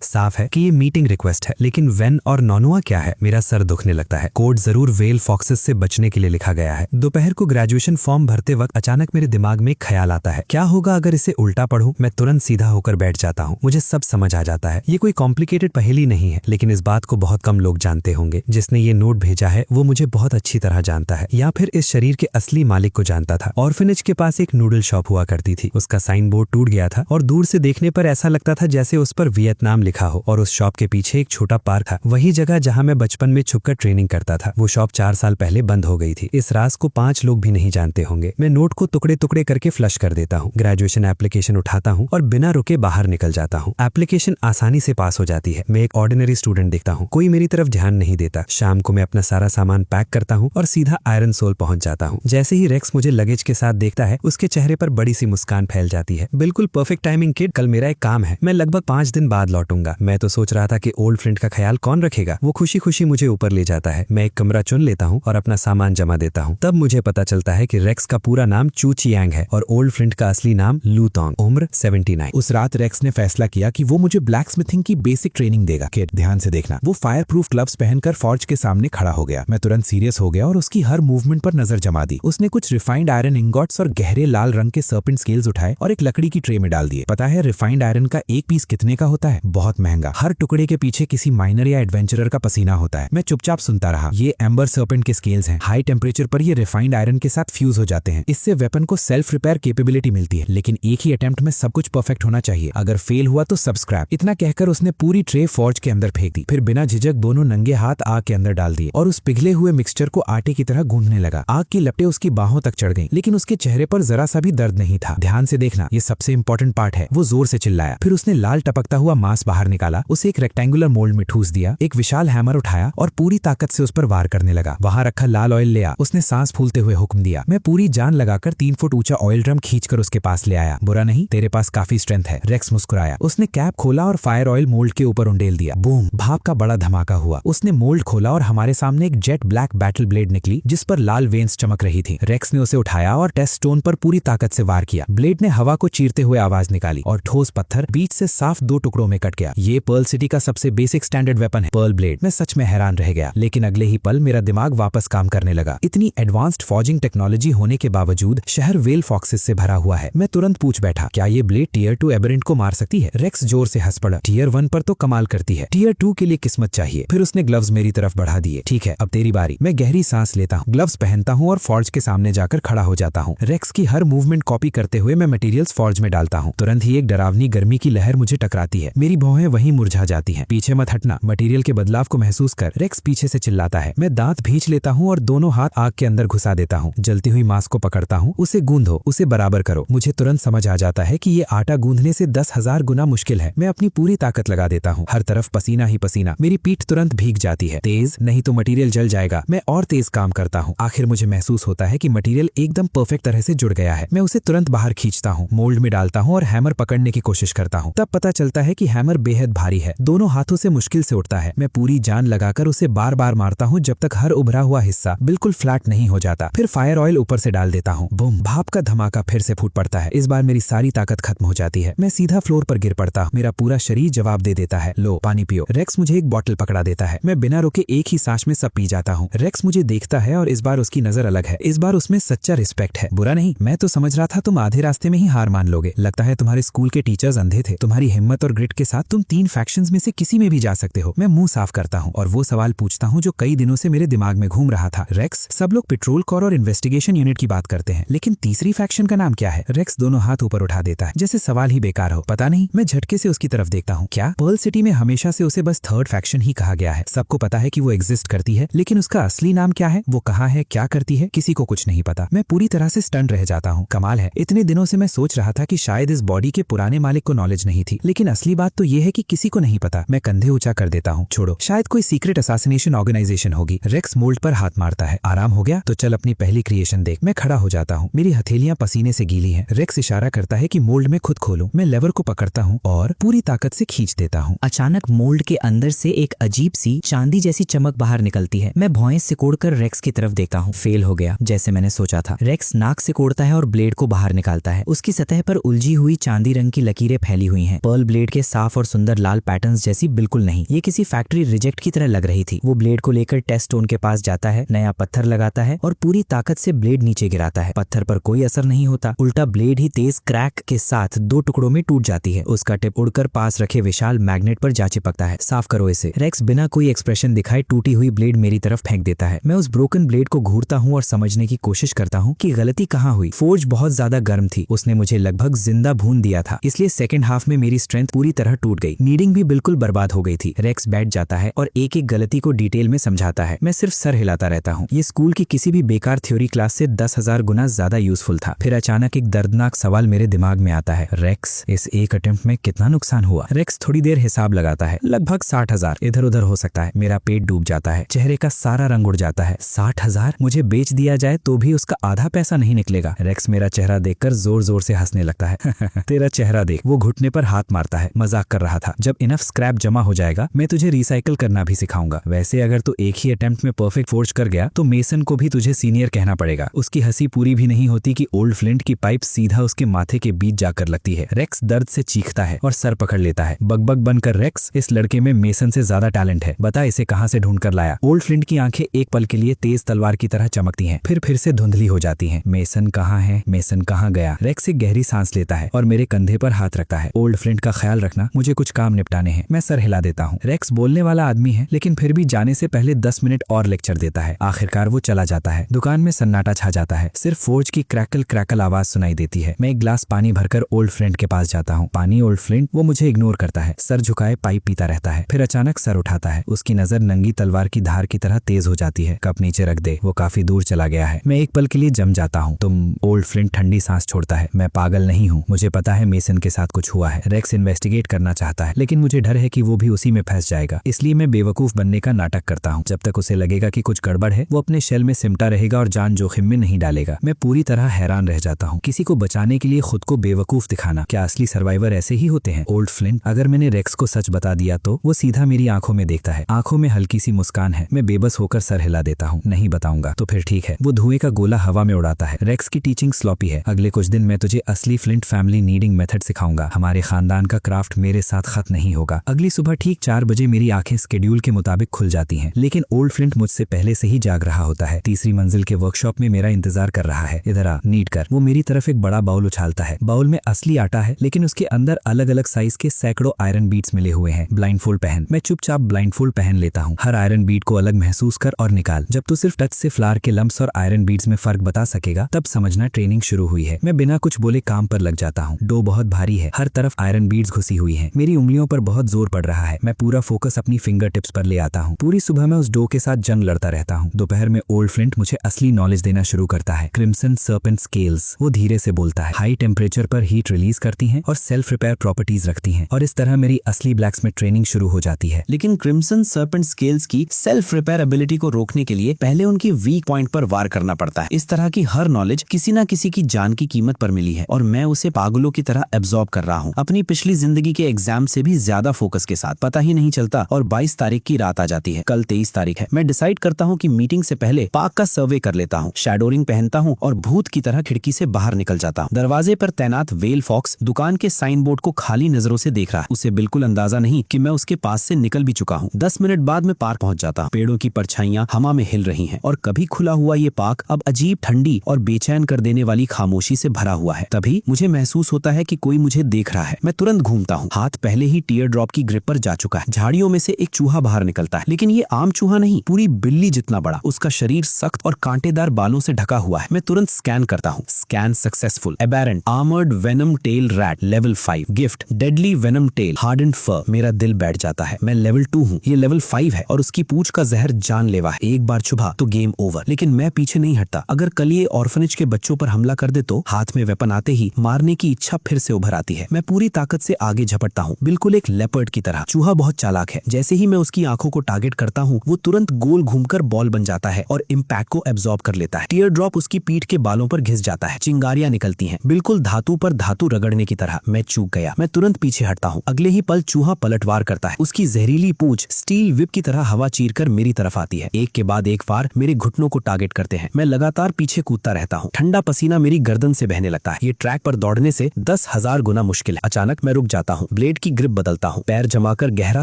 साफ है कि ये मीटिंग रिक्वेस्ट है, लेकिन वेन और नॉनुआ क्या है? मेरा सर दुखने लगता है। कोड जरूर वेल फॉक्सेस से बचने के लिए लिखा गया है। दोपहर को ग्रेजुएशन फॉर्म भरते वक्त अचानक मेरे दिमाग में एक ख्याल आता है, क्या होगा अगर इसे उल्टा पढूं? मैं तुरंत सीधा होकर बैठ जाता हूँ। मुझे सब समझ आ जाता है। ये कोई कॉम्प्लिकेटेड पहेली नहीं है, लेकिन इस बात को बहुत कम लोग जानते होंगे। जिसने ये नोट भेजा है वो मुझे बहुत अच्छी तरह जानता है, या फिर इस शरीर के असली मालिक को जानता था। ऑर्फनेज के पास एक नूडल शॉप हुआ करती थी। उसका साइन बोर्ड टूट गया था और दूर से देखने पर ऐसा लगता था जैसे उस पर वियतनाम लिखा हो, और उस शॉप के पीछे एक छोटा पार्क था। वही जगह जहाँ मैं बचपन में छुपकर ट्रेनिंग करता था। वो शॉप 4 साल पहले बंद हो गई थी। इस राज को 5 लोग भी नहीं जानते होंगे। मैं नोट को टुकड़े टुकड़े करके फ्लश कर देता हूँ। ग्रेजुएशन एप्लीकेशन उठाता हूँ और बिना रुके बाहर निकल जाता हूँ। एप्लीकेशन आसानी से पास हो जाती है। मैं एक ऑर्डिनरी स्टूडेंट दिखता हूँ। कोई मेरी तरफ ध्यान नहीं देता। शाम को मैं अपना सारा सामान पैक करता हूँ और सीधा आयरन सोल पहुंच जाता हूँ। जैसे ही रेक्स मुझे लगेज के साथ देखता है, उसके चेहरे पर बड़ी सी मुस्कान फैल जाती है। बिल्कुल परफेक्ट टाइमिंग किड। कल मेरा एक काम है, मैं लगभग 5 दिन बाद लौटूंगा। मैं तो सोच रहा था कि ओल्ड फ्रेंड का ख्याल कौन रखेगा। वो खुशी खुशी मुझे ऊपर ले जाता है। मैं एक कमरा चुन लेता हूँ और अपना सामान जमा देता हूँ। तब मुझे पता चलता है कि रेक्स का पूरा नाम चू चियांग है और ओल्ड फ्रेंड का असली नाम लू तोंग, उम्र 79। उस रात रेक्स ने फैसला किया कि वो मुझे ब्लैक स्मिथिंग की बेसिक ट्रेनिंग देगा। किड, ध्यान से देखना। वो फायर प्रूफ ग्लव्स पहनकर फॉर्ज के सामने खड़ा हो गया। मैं तुरंत सीरियस हो गया और उसकी हर मूवमेंट पर नजर जमा दी। उसने कुछ रिफाइंड आयरन इंगॉट्स और गहरे लाल रंग के सर्पेंट स्केल्स उठाए और एक लकड़ी की ट्रे में डाल दिए। पता है रिफाइंड आयरन का एक पीस कितने का होता है? बहुत महंगा। हर टुकड़े के पीछे किसी माइनर या एडवेंचरर का पसीना होता है। मैं चुपचाप सुनता रहा। ये एम्बर सर्पेंट के स्केल्स हैं। हाई टेम्परेचर पर ये रिफाइंड आयरन के साथ फ्यूज हो जाते हैं। इससे वेपन को सेल्फ रिपेयर कैपेबिलिटी मिलती है, लेकिन एक ही अटेम्प्ट में सब कुछ परफेक्ट होना चाहिए। अगर फेल हुआ तो सब स्क्रैप। इतना कहकर उसने पूरी ट्रे फॉर्ज के अंदर फेंक दी। फिर बिना झिझक दोनों नंगे हाथ आग के अंदर डाल दिए और उस पिघले हुए मिक्सचर को आटे की तरह गूंथने लगा। आग की लपटें उसकी बाहों तक चढ़ गईं, लेकिन उसके चेहरे पर जरा सा भी दर्द नहीं था। ध्यान से देखना, ये सबसे इंपॉर्टेंट पार्ट है। वो जोर से चिल्लाया। फिर उसने लाल टपकता हुआ मांस बाहर निकाला, उसे एक रेक्टेंगुलर मोल्ड में ठूस दिया, एक विशाल हैमर उठाया और पूरी ताकत से उस पर वार करने लगा। वहां रखा लाल ऑयल ले आ, उसने सांस फूलते हुए हुक्म दिया। मैं पूरी जान लगाकर 3 फुट ऊंचा ऑयल ड्रम खींचकर उसके पास ले आया। बुरा नहीं, तेरे पास काफी स्ट्रेंथ है। रेक्स मुस्कुराया। उसने कैप खोला और फायर ऑयल मोल्ड के ऊपर उंडेल दिया। बूम, भाप का बड़ा धमाका हुआ। उसने मोल्ड खोला और हमारे सामने एक जेट ब्लैक बैटल ब्लेड निकली जिस पर लाल वेन्स चमक रही थी। रेक्स ने उसे उठाया और टेस्ट स्टोन पर पूरी ताकत से वार किया। ब्लेड ने हवा को चीरते हुए आवाज निकाली और ठोस पत्थर बीच से साफ 2 टुकड़ों में कट गया। ये पर्ल सिटी का सबसे बेसिक स्टैंडर्ड वेपन है, पर्ल ब्लेड। मैं सच में हैरान रह गया, लेकिन अगले ही पल मेरा दिमाग वापस काम करने लगा। इतनी एडवांस्ड फॉर्जिंग टेक्नोलॉजी होने के बावजूद शहर वेल फॉक्सेस से भरा हुआ है। मैं तुरंत पूछ बैठा, क्या ये ब्लेड टियर 2 एबरेंट को मार सकती है? रेक्स जोर से हंस पड़ा। टियर 1 पर तो कमाल करती है, टियर 2 के लिए किस्मत चाहिए। फिर उसने ग्लव्स मेरी तरफ बढ़ा दिए। ठीक है, अब तेरी बारी। मैं गहरी सांस लेता हूँ, ग्लव्स पहनता हूँ और फॉर्ज के सामने जाकर खड़ा हो जाता हूँ। रेक्स की हर मूवमेंट कॉपी करते हुए मैं मटेरियल्स फॉर्ज में डालता हूँ। तुरंत ही एक डरावनी गर्मी की लहर मुझे टकराती है। मेरी भौहें वहीं मुरझा जाती हैं। पीछे मत हटना। मटेरियल के बदलाव को महसूस कर रेक्स पीछे से चिल्लाता है। मैं दांत भींच लेता हूँ और दोनों हाथ आग के अंदर घुसा देता हूँ। जलती हुई मांस को पकड़ता हूँ। उसे गूंदो, उसे बराबर करो। मुझे तुरंत समझ आ जाता है कि ये आटा गूंदने से 10,000 गुना मुश्किल है। मैं अपनी पूरी ताकत लगा देता हूँ। हर तरफ पसीना ही पसीना। मेरी पीठ तुरंत भीग जाती है। तेज नहीं तो मटेरियल जल जाएगा। मैं और तेज काम करता हूँ। आखिर मुझे महसूस होता है कि मटेरियल एकदम परफेक्ट तरह से जुड़ गया है। मैं उसे तुरंत बाहर खींचता हूँ, मोल्ड में डालता हूँ और हैमर पकड़ने की कोशिश करता हूँ। तब पता चलता है कि हैमर बेहद भारी है, दोनों हाथों से मुश्किल से उठता है। मैं पूरी जान लगाकर उसे बार बार मारता हूँ जब तक हर उभरा हुआ हिस्सा बिल्कुल फ्लैट नहीं हो जाता। फिर फायर ऑयल ऊपर से डाल देता हूँ। बूम, भाप का धमाका फिर से फूट पड़ता है। इस बार मेरी सारी ताकत खत्म हो जाती है। मैं सीधा फ्लोर पर गिर पड़ता हूँ। मेरा पूरा शरीर जवाब दे देता है, लो पानी पियो। रेक्स मुझे एक बोतल पकड़ा देता है। मैं बिना रुके एक ही सांस में सब पी जाता हूँ। रेक्स मुझे देखता है और इस बार उसकी नजर अलग है। इस बार उसमें सच्चा रिस्पेक्ट है। बुरा नहीं, मैं तो समझ रहा था तुम आधे रास्ते में ही हार मान लोगे। लगता है तुम्हारे स्कूल के टीचर्स अंधे थे। तुम्हारी हिम्मत और ग्रिट के साथ तुम 3 फैक्शंस में से किसी में भी जा सकते हो। मैं मुंह साफ करता हूँ और वो सवाल पूछता हूँ जो कई दिनों से मेरे दिमाग में घूम रहा था। रेक्स, सब लोग पेट्रोल कोर और इन्वेस्टिगेशन यूनिट की बात करते हैं, लेकिन तीसरी फैक्शन का नाम क्या है? रेक्स दोनों हाथ ऊपर उठा देता है, जैसे सवाल ही बेकार हो। पता नहीं। मैं झटके से उसकी तरफ देखता हूँ। क्या पर्ल सिटी में हमेशा से उसे बस 3rd फैक्शन ही कहा गया है? सबको पता है कि वो एग्जिस्ट करती है, लेकिन उसका असली नाम क्या है, वो कहाँ है, क्या करती है, किसी को कुछ नहीं पता। मैं पूरी तरह से स्टन रह जाता हूँ। कमाल है, इतने दिनों से मैं सोच रहा था कि शायद इस बॉडी के पुराने मालिक को नॉलेज नहीं थी, लेकिन असली बात तो ये है कि किसी को नहीं पता। मैं कंधे ऊंचा कर देता हूँ। छोड़ो, शायद कोई सीक्रेट असैसिनेशन ऑर्गेनाइजेशन होगी। रेक्स मोल्ड पर हाथ मारता है। आराम हो गया? तो चल अपनी पहली क्रिएशन देख। मैं खड़ा हो जाता हूँ। मेरी हथेलियां पसीने से गीली हैं। रेक्स इशारा करता है कि मोल्ड में खुद खोलूं। मैं लेवर को पकड़ता हूँ और पूरी ताकत से खींच देता हूँ। अचानक मोल्ड के अंदर से एक अजीब सी चांदी जैसी चमक बाहर निकलती है। मैं भौएं सिकोड़कर रेक्स की तरफ देखता हूँ। फेल हो गया, जैसे मैंने सोचा था। रेक्स नाक सिकोड़ता है और ब्लेड को बाहर निकालता है। उसकी सतह पर उलझी हुई चांदी रंग की लकीरें फैली हुई हैं। पर्ल ब्लेड के साफ और सुंदर लाल पैटर्न्स जैसी बिल्कुल नहीं। ये किसी फैक्ट्री रिजेक्ट की तरह लग रही थी। वो ब्लेड को लेकर टेस्ट स्टोन के पास जाता है, नया पत्थर लगाता है और पूरी ताकत से ब्लेड नीचे गिराता है। पत्थर पर कोई असर नहीं होता, उल्टा ब्लेड ही तेज क्रैक के साथ 2 टुकड़ों में टूट जाती है। उसका टिप उड़कर पास रखे विशाल मैग्नेट पर जा चिपकता है। साफ करो इसे। रेक्स बिना कोई एक्सप्रेशन दिखाए टूटी हुई ब्लेड मेरी तरफ फेंक देता है। मैं उस ब्रोकन ब्लेड को घूरता हूँ और समझने की कोशिश करता हूँ कि गलती कहाँ हुई। फोर्ज बहुत ज्यादा गर्म थी, उसने मुझे लगभग जिंदा भून दिया था, इसलिए सेकंड हाफ में मेरी स्ट्रेंथ पूरी तरह टूट गई। नीडिंग भी बिल्कुल बर्बाद हो गई थी। रेक्स बैठ जाता है और एक एक गलती को डिटेल में समझाता है। मैं सिर्फ सर हिलाता रहता हूँ। ये स्कूल की किसी भी बेकार थ्योरी क्लास से 10,000 गुना ज्यादा यूजफुल था। फिर अचानक एक दर्दनाक सवाल मेरे दिमाग में आता है, रेक्स, इस एक अटेम्प्ट में कितना नुकसान हुआ? रेक्स थोड़ी देर हिसाब लगाता है। लगभग 60,000। इधर उधर हो सकता है। मेरा पेट डूब जाता है, चेहरे का सारा रंग उड़ जाता है। 60,000? मुझे बेच दिया जाए तो भी उसका आधा पैसा नहीं निकलेगा। रेक्स मेरा चेहरा देखकर जोर जोर से हंसने लगता है। तेरा चेहरा देख। वो घुटने पर हाथ मारता है। मजाक कर रहा था। जब इनफ स्क्रैप जमा हो जाएगा मैं तुझे रिसाइकल करना भी सिखाऊंगा। वैसे अगर तू एक ही अटेम्प्ट में परफेक्ट फोर्ज कर गया तो मेसन को भी तुझे सीनियर कहना पड़ेगा। उसकी हंसी पूरी भी नहीं होती कि ओल्ड फ्लिंट की पाइप सीधा उसके माथे के बीच जाकर लगती है। रेक्स दर्द से चीखता है और सर पकड़ लेता है। बकबक बनकर रेक्स, इस लड़के में मेसन से ज्यादा टैलेंट है, बता इसे कहां से ढूंढ कर लाया। ओल्ड फ्लिंट की आंखें एक पल के लिए तेज तलवार की तरह चमकती हैं, फिर से धुंधली हो जाती हैं। मेसन कहाँ है? मेसन कहाँ गया? रेक्स एक गहरी सांस लेता है और मेरे कंधे पर हाथ रखता है। ओल्ड फ्लिंट का ख्याल रखना, मुझे कुछ काम निपटाने हैं। मैं सर हिला देता हूँ। रेक्स बोलने वाला आदमी है, लेकिन फिर भी जाने से पहले 10 मिनट और लेक्चर देता है। आखिरकार वो चला जाता है। दुकान में सन्नाटा छा जाता है। सिर्फ फोर्ज की क्रैकल क्रैकल आवाज सुनाई देती है। मैं एक ग्लास पानी भरकर ओल्ड फ्लिंट के पास जाता हूँ। पानी? Old flint? वो मुझे मुझे इग्नोर करता है, सर झुकाए पाइप पीता रहता है। फिर अचानक सर उठाता है, उसकी नजर नंगी तलवार की धार की तरह तेज हो जाती है। कप नीचे रख दे, वो काफी दूर चला गया है। मैं एक पल के लिए जम जाता हूँ। तुम ओल्ड फ्लिंट ठंडी सांस छोड़ता है। मैं पागल नहीं हूँ, मुझे पता है मेसन के साथ कुछ हुआ है। रेक्स इन्वेस्टिगेट करना चाहता है, लेकिन मुझे डर है कि वो भी उसी में फंस जाएगा। इसलिए मैं बेवकूफ बनने का नाटक करता हूँ। जब तक उसे लगेगा कि कुछ गड़बड़ है, वो अपने शेल में सिमटा रहेगा और जान जोखिम में नहीं डालेगा। मैं पूरी तरह हैरान रह जाता हूँ। किसी को बचाने के लिए खुद को बेवकूफ दिखाना, क्या असली सर्वाइवर ऐसे ही होते हैं? ओल्ड फ्लिंट, अगर मैंने रेक्स को सच बता दिया तो? वो सीधा मेरी आंखों में देखता है, आंखों में हल्की सी मुस्कान है। मैं बेबस होकर सर हिला देता हूँ। नहीं बताऊंगा। तो फिर ठीक है। वो धुएं का गोला हवा में उड़ाता है। रेक्स की टीचिंग स्लॉपी है। अगले कुछ दिन मैं तुझे असली फ्लिंट फैमिली नीडिंग मेथड सिखाऊंगा। हमारे खानदान का क्राफ्ट मेरे साथ खत्म नहीं होगा। अगली सुबह ठीक 4 बजे मेरी आंखें स्केड्यूल के मुताबिक खुल जाती हैं, लेकिन ओल्ड फ्लिंट मुझसे पहले से ही जाग रहा होता है। तीसरी मंजिल के वर्कशॉप में मेरा इंतजार कर रहा है। इधर आ, नीड कर। वो मेरी तरफ एक बड़ा बाउल उछालता है। बाउल में असली आटा है, लेकिन उसके अंदर अलग अलग साइज के सैकड़ों आयरन बीट्स मिले हुए हैं। ब्लाइंडफोल्ड पहन। मैं चुपचाप ब्लाइंडफोल्ड पहन लेता हूँ। हर आयरन बीट को अलग महसूस कर और निकाल। जब तू सिर्फ टच से फ्लावर के लम्प्स और आयरन बीट्स में फर्क बता सकेगा, तब समझना ट्रेनिंग शुरू हुई है। मैं बिना कुछ बोले काम पर लग जाता हूँ। डो बहुत भारी है, हर तरफ आयरन बीट्स घुसी हुई हैं। मेरी उंगलियों पर बहुत जोर पड़ रहा है। मैं पूरा फोकस अपनी फिंगर टिप्स पर ले आता हूँ। पूरी सुबह मैं उस डो के साथ जंग लड़ता रहता हूँ। दोपहर में ओल्ड फ्लिंट मुझे असली नॉलेज देना शुरू करता है। क्रिम्सन सर्पेंट स्केल्स, वो धीरे से बोलता है, हाई टेम्परेचर पर हीट रिलीज करती हैं और सेल्फ रिपेयर प्रॉपर्टीज रखती हैं। और इस तरह मेरी असली ब्लैक्समिथ ट्रेनिंग शुरू हो जाती है। लेकिन क्रिम्सन सर्पेंट स्केल्स की सेल्फ रिपेयर एबिलिटी को रोकने के लिए पहले उनकी वीक पॉइंट पर वार करना पड़ता है। इस तरह की हर नॉलेज किसी न किसी की जान की कीमत पर मिली है और मैं उसे पागलों की तरह एब्जॉर्ब कर रहा हूँ। अपनी पिछली जिंदगी के एग्जाम से भी ज्यादा फोकस के साथ। पता ही नहीं चलता और 22 तारीख की रात आ जाती है। कल 23 तारीख है। मैं डिसाइड करता हूँ कि मीटिंग से पहले पार्क का सर्वे कर लेता हूँ। शैडोरिंग पहनता हूँ और भूत की तरह खिड़की से बाहर निकल जाता हूँ। दरवाजे पर तैनात वेल फॉक्स दुकान के साइन बोर्ड को खाली नजरों से देख रहा है। उसे बिल्कुल अंदाजा नहीं कि मैं उसके पास से निकल भी चुका हूँ। 10 मिनट बाद मैं पार्क पहुंच जाता हूँ। पेड़ों की परछाइयां हवा में हिल रही हैं और कभी खुला हुआ ये पार्क अब अजीब ठंडी और बेचैन कर देने वाली खामोशी से भरा हुआ है। तभी मुझे महसूस होता है कि कोई मुझे देख रहा है। मैं तुरंत घूमता हूँ। हाथ पहले ही टीयर ड्रॉप की ग्रिप पर जा चुका है। झाड़ियों में से एक चूहा बाहर निकलता है, लेकिन ये आम चूहा नहीं, पूरी बिल्ली जितना बड़ा। उसका शरीर सख्त और कांटेदार बालों से ढका हुआ है। मैं तुरंत स्कैन करता हूँ। Scan successful. Aberrant armoured venom tail rat level 5। Gift deadly venom tail hardened fur. मेरा दिल बैठ जाता है। मैं लेवल 2 हूँ, ये लेवल 5 है और उसकी पूंछ का जहर जानलेवा है। एक बार चुभा तो गेम ओवर। लेकिन मैं पीछे नहीं हटता। अगर कल ये ऑर्फनेज के बच्चों पर हमला कर दे तो? हाथ में वेपन आते ही मारने की इच्छा फिर से उभर आती है। मैं पूरी ताकत से आगे झपटता हूँ, बिल्कुल एक लेपर्ड की तरह। चूहा बहुत चालाक है। जैसे ही मैं उसकी आंखों को टारगेट करता हूँ, वो तुरंत गोल घूमकर बॉल बन जाता है और इम्पैक्ट को एब्जॉर्ब कर लेता है। टीयर ड्रॉप उसकी पीठ के बालों पर घिस जाता है। चिंगारियां निकलती हैं, बिल्कुल धातु पर धातु रगड़ने की तरह। मैं चूक गया। मैं तुरंत पीछे हटता हूँ। अगले ही पल चूहा पलटवार करता है। उसकी जहरीली पूंछ स्टील विप की तरह हवा चीरकर मेरी तरफ आती है। एक के बाद एक वार मेरे घुटनों को टारगेट करते हैं। मैं लगातार पीछे कूदता रहता हूँ। ठंडा पसीना मेरी गर्दन से बहने लगता है। ये ट्रैक पर दौड़ने से 10,000 गुना मुश्किल है। अचानक मैं रुक जाता हूँ। ब्लेड की ग्रिप बदलता हूँ। पैर जमाकर गहरा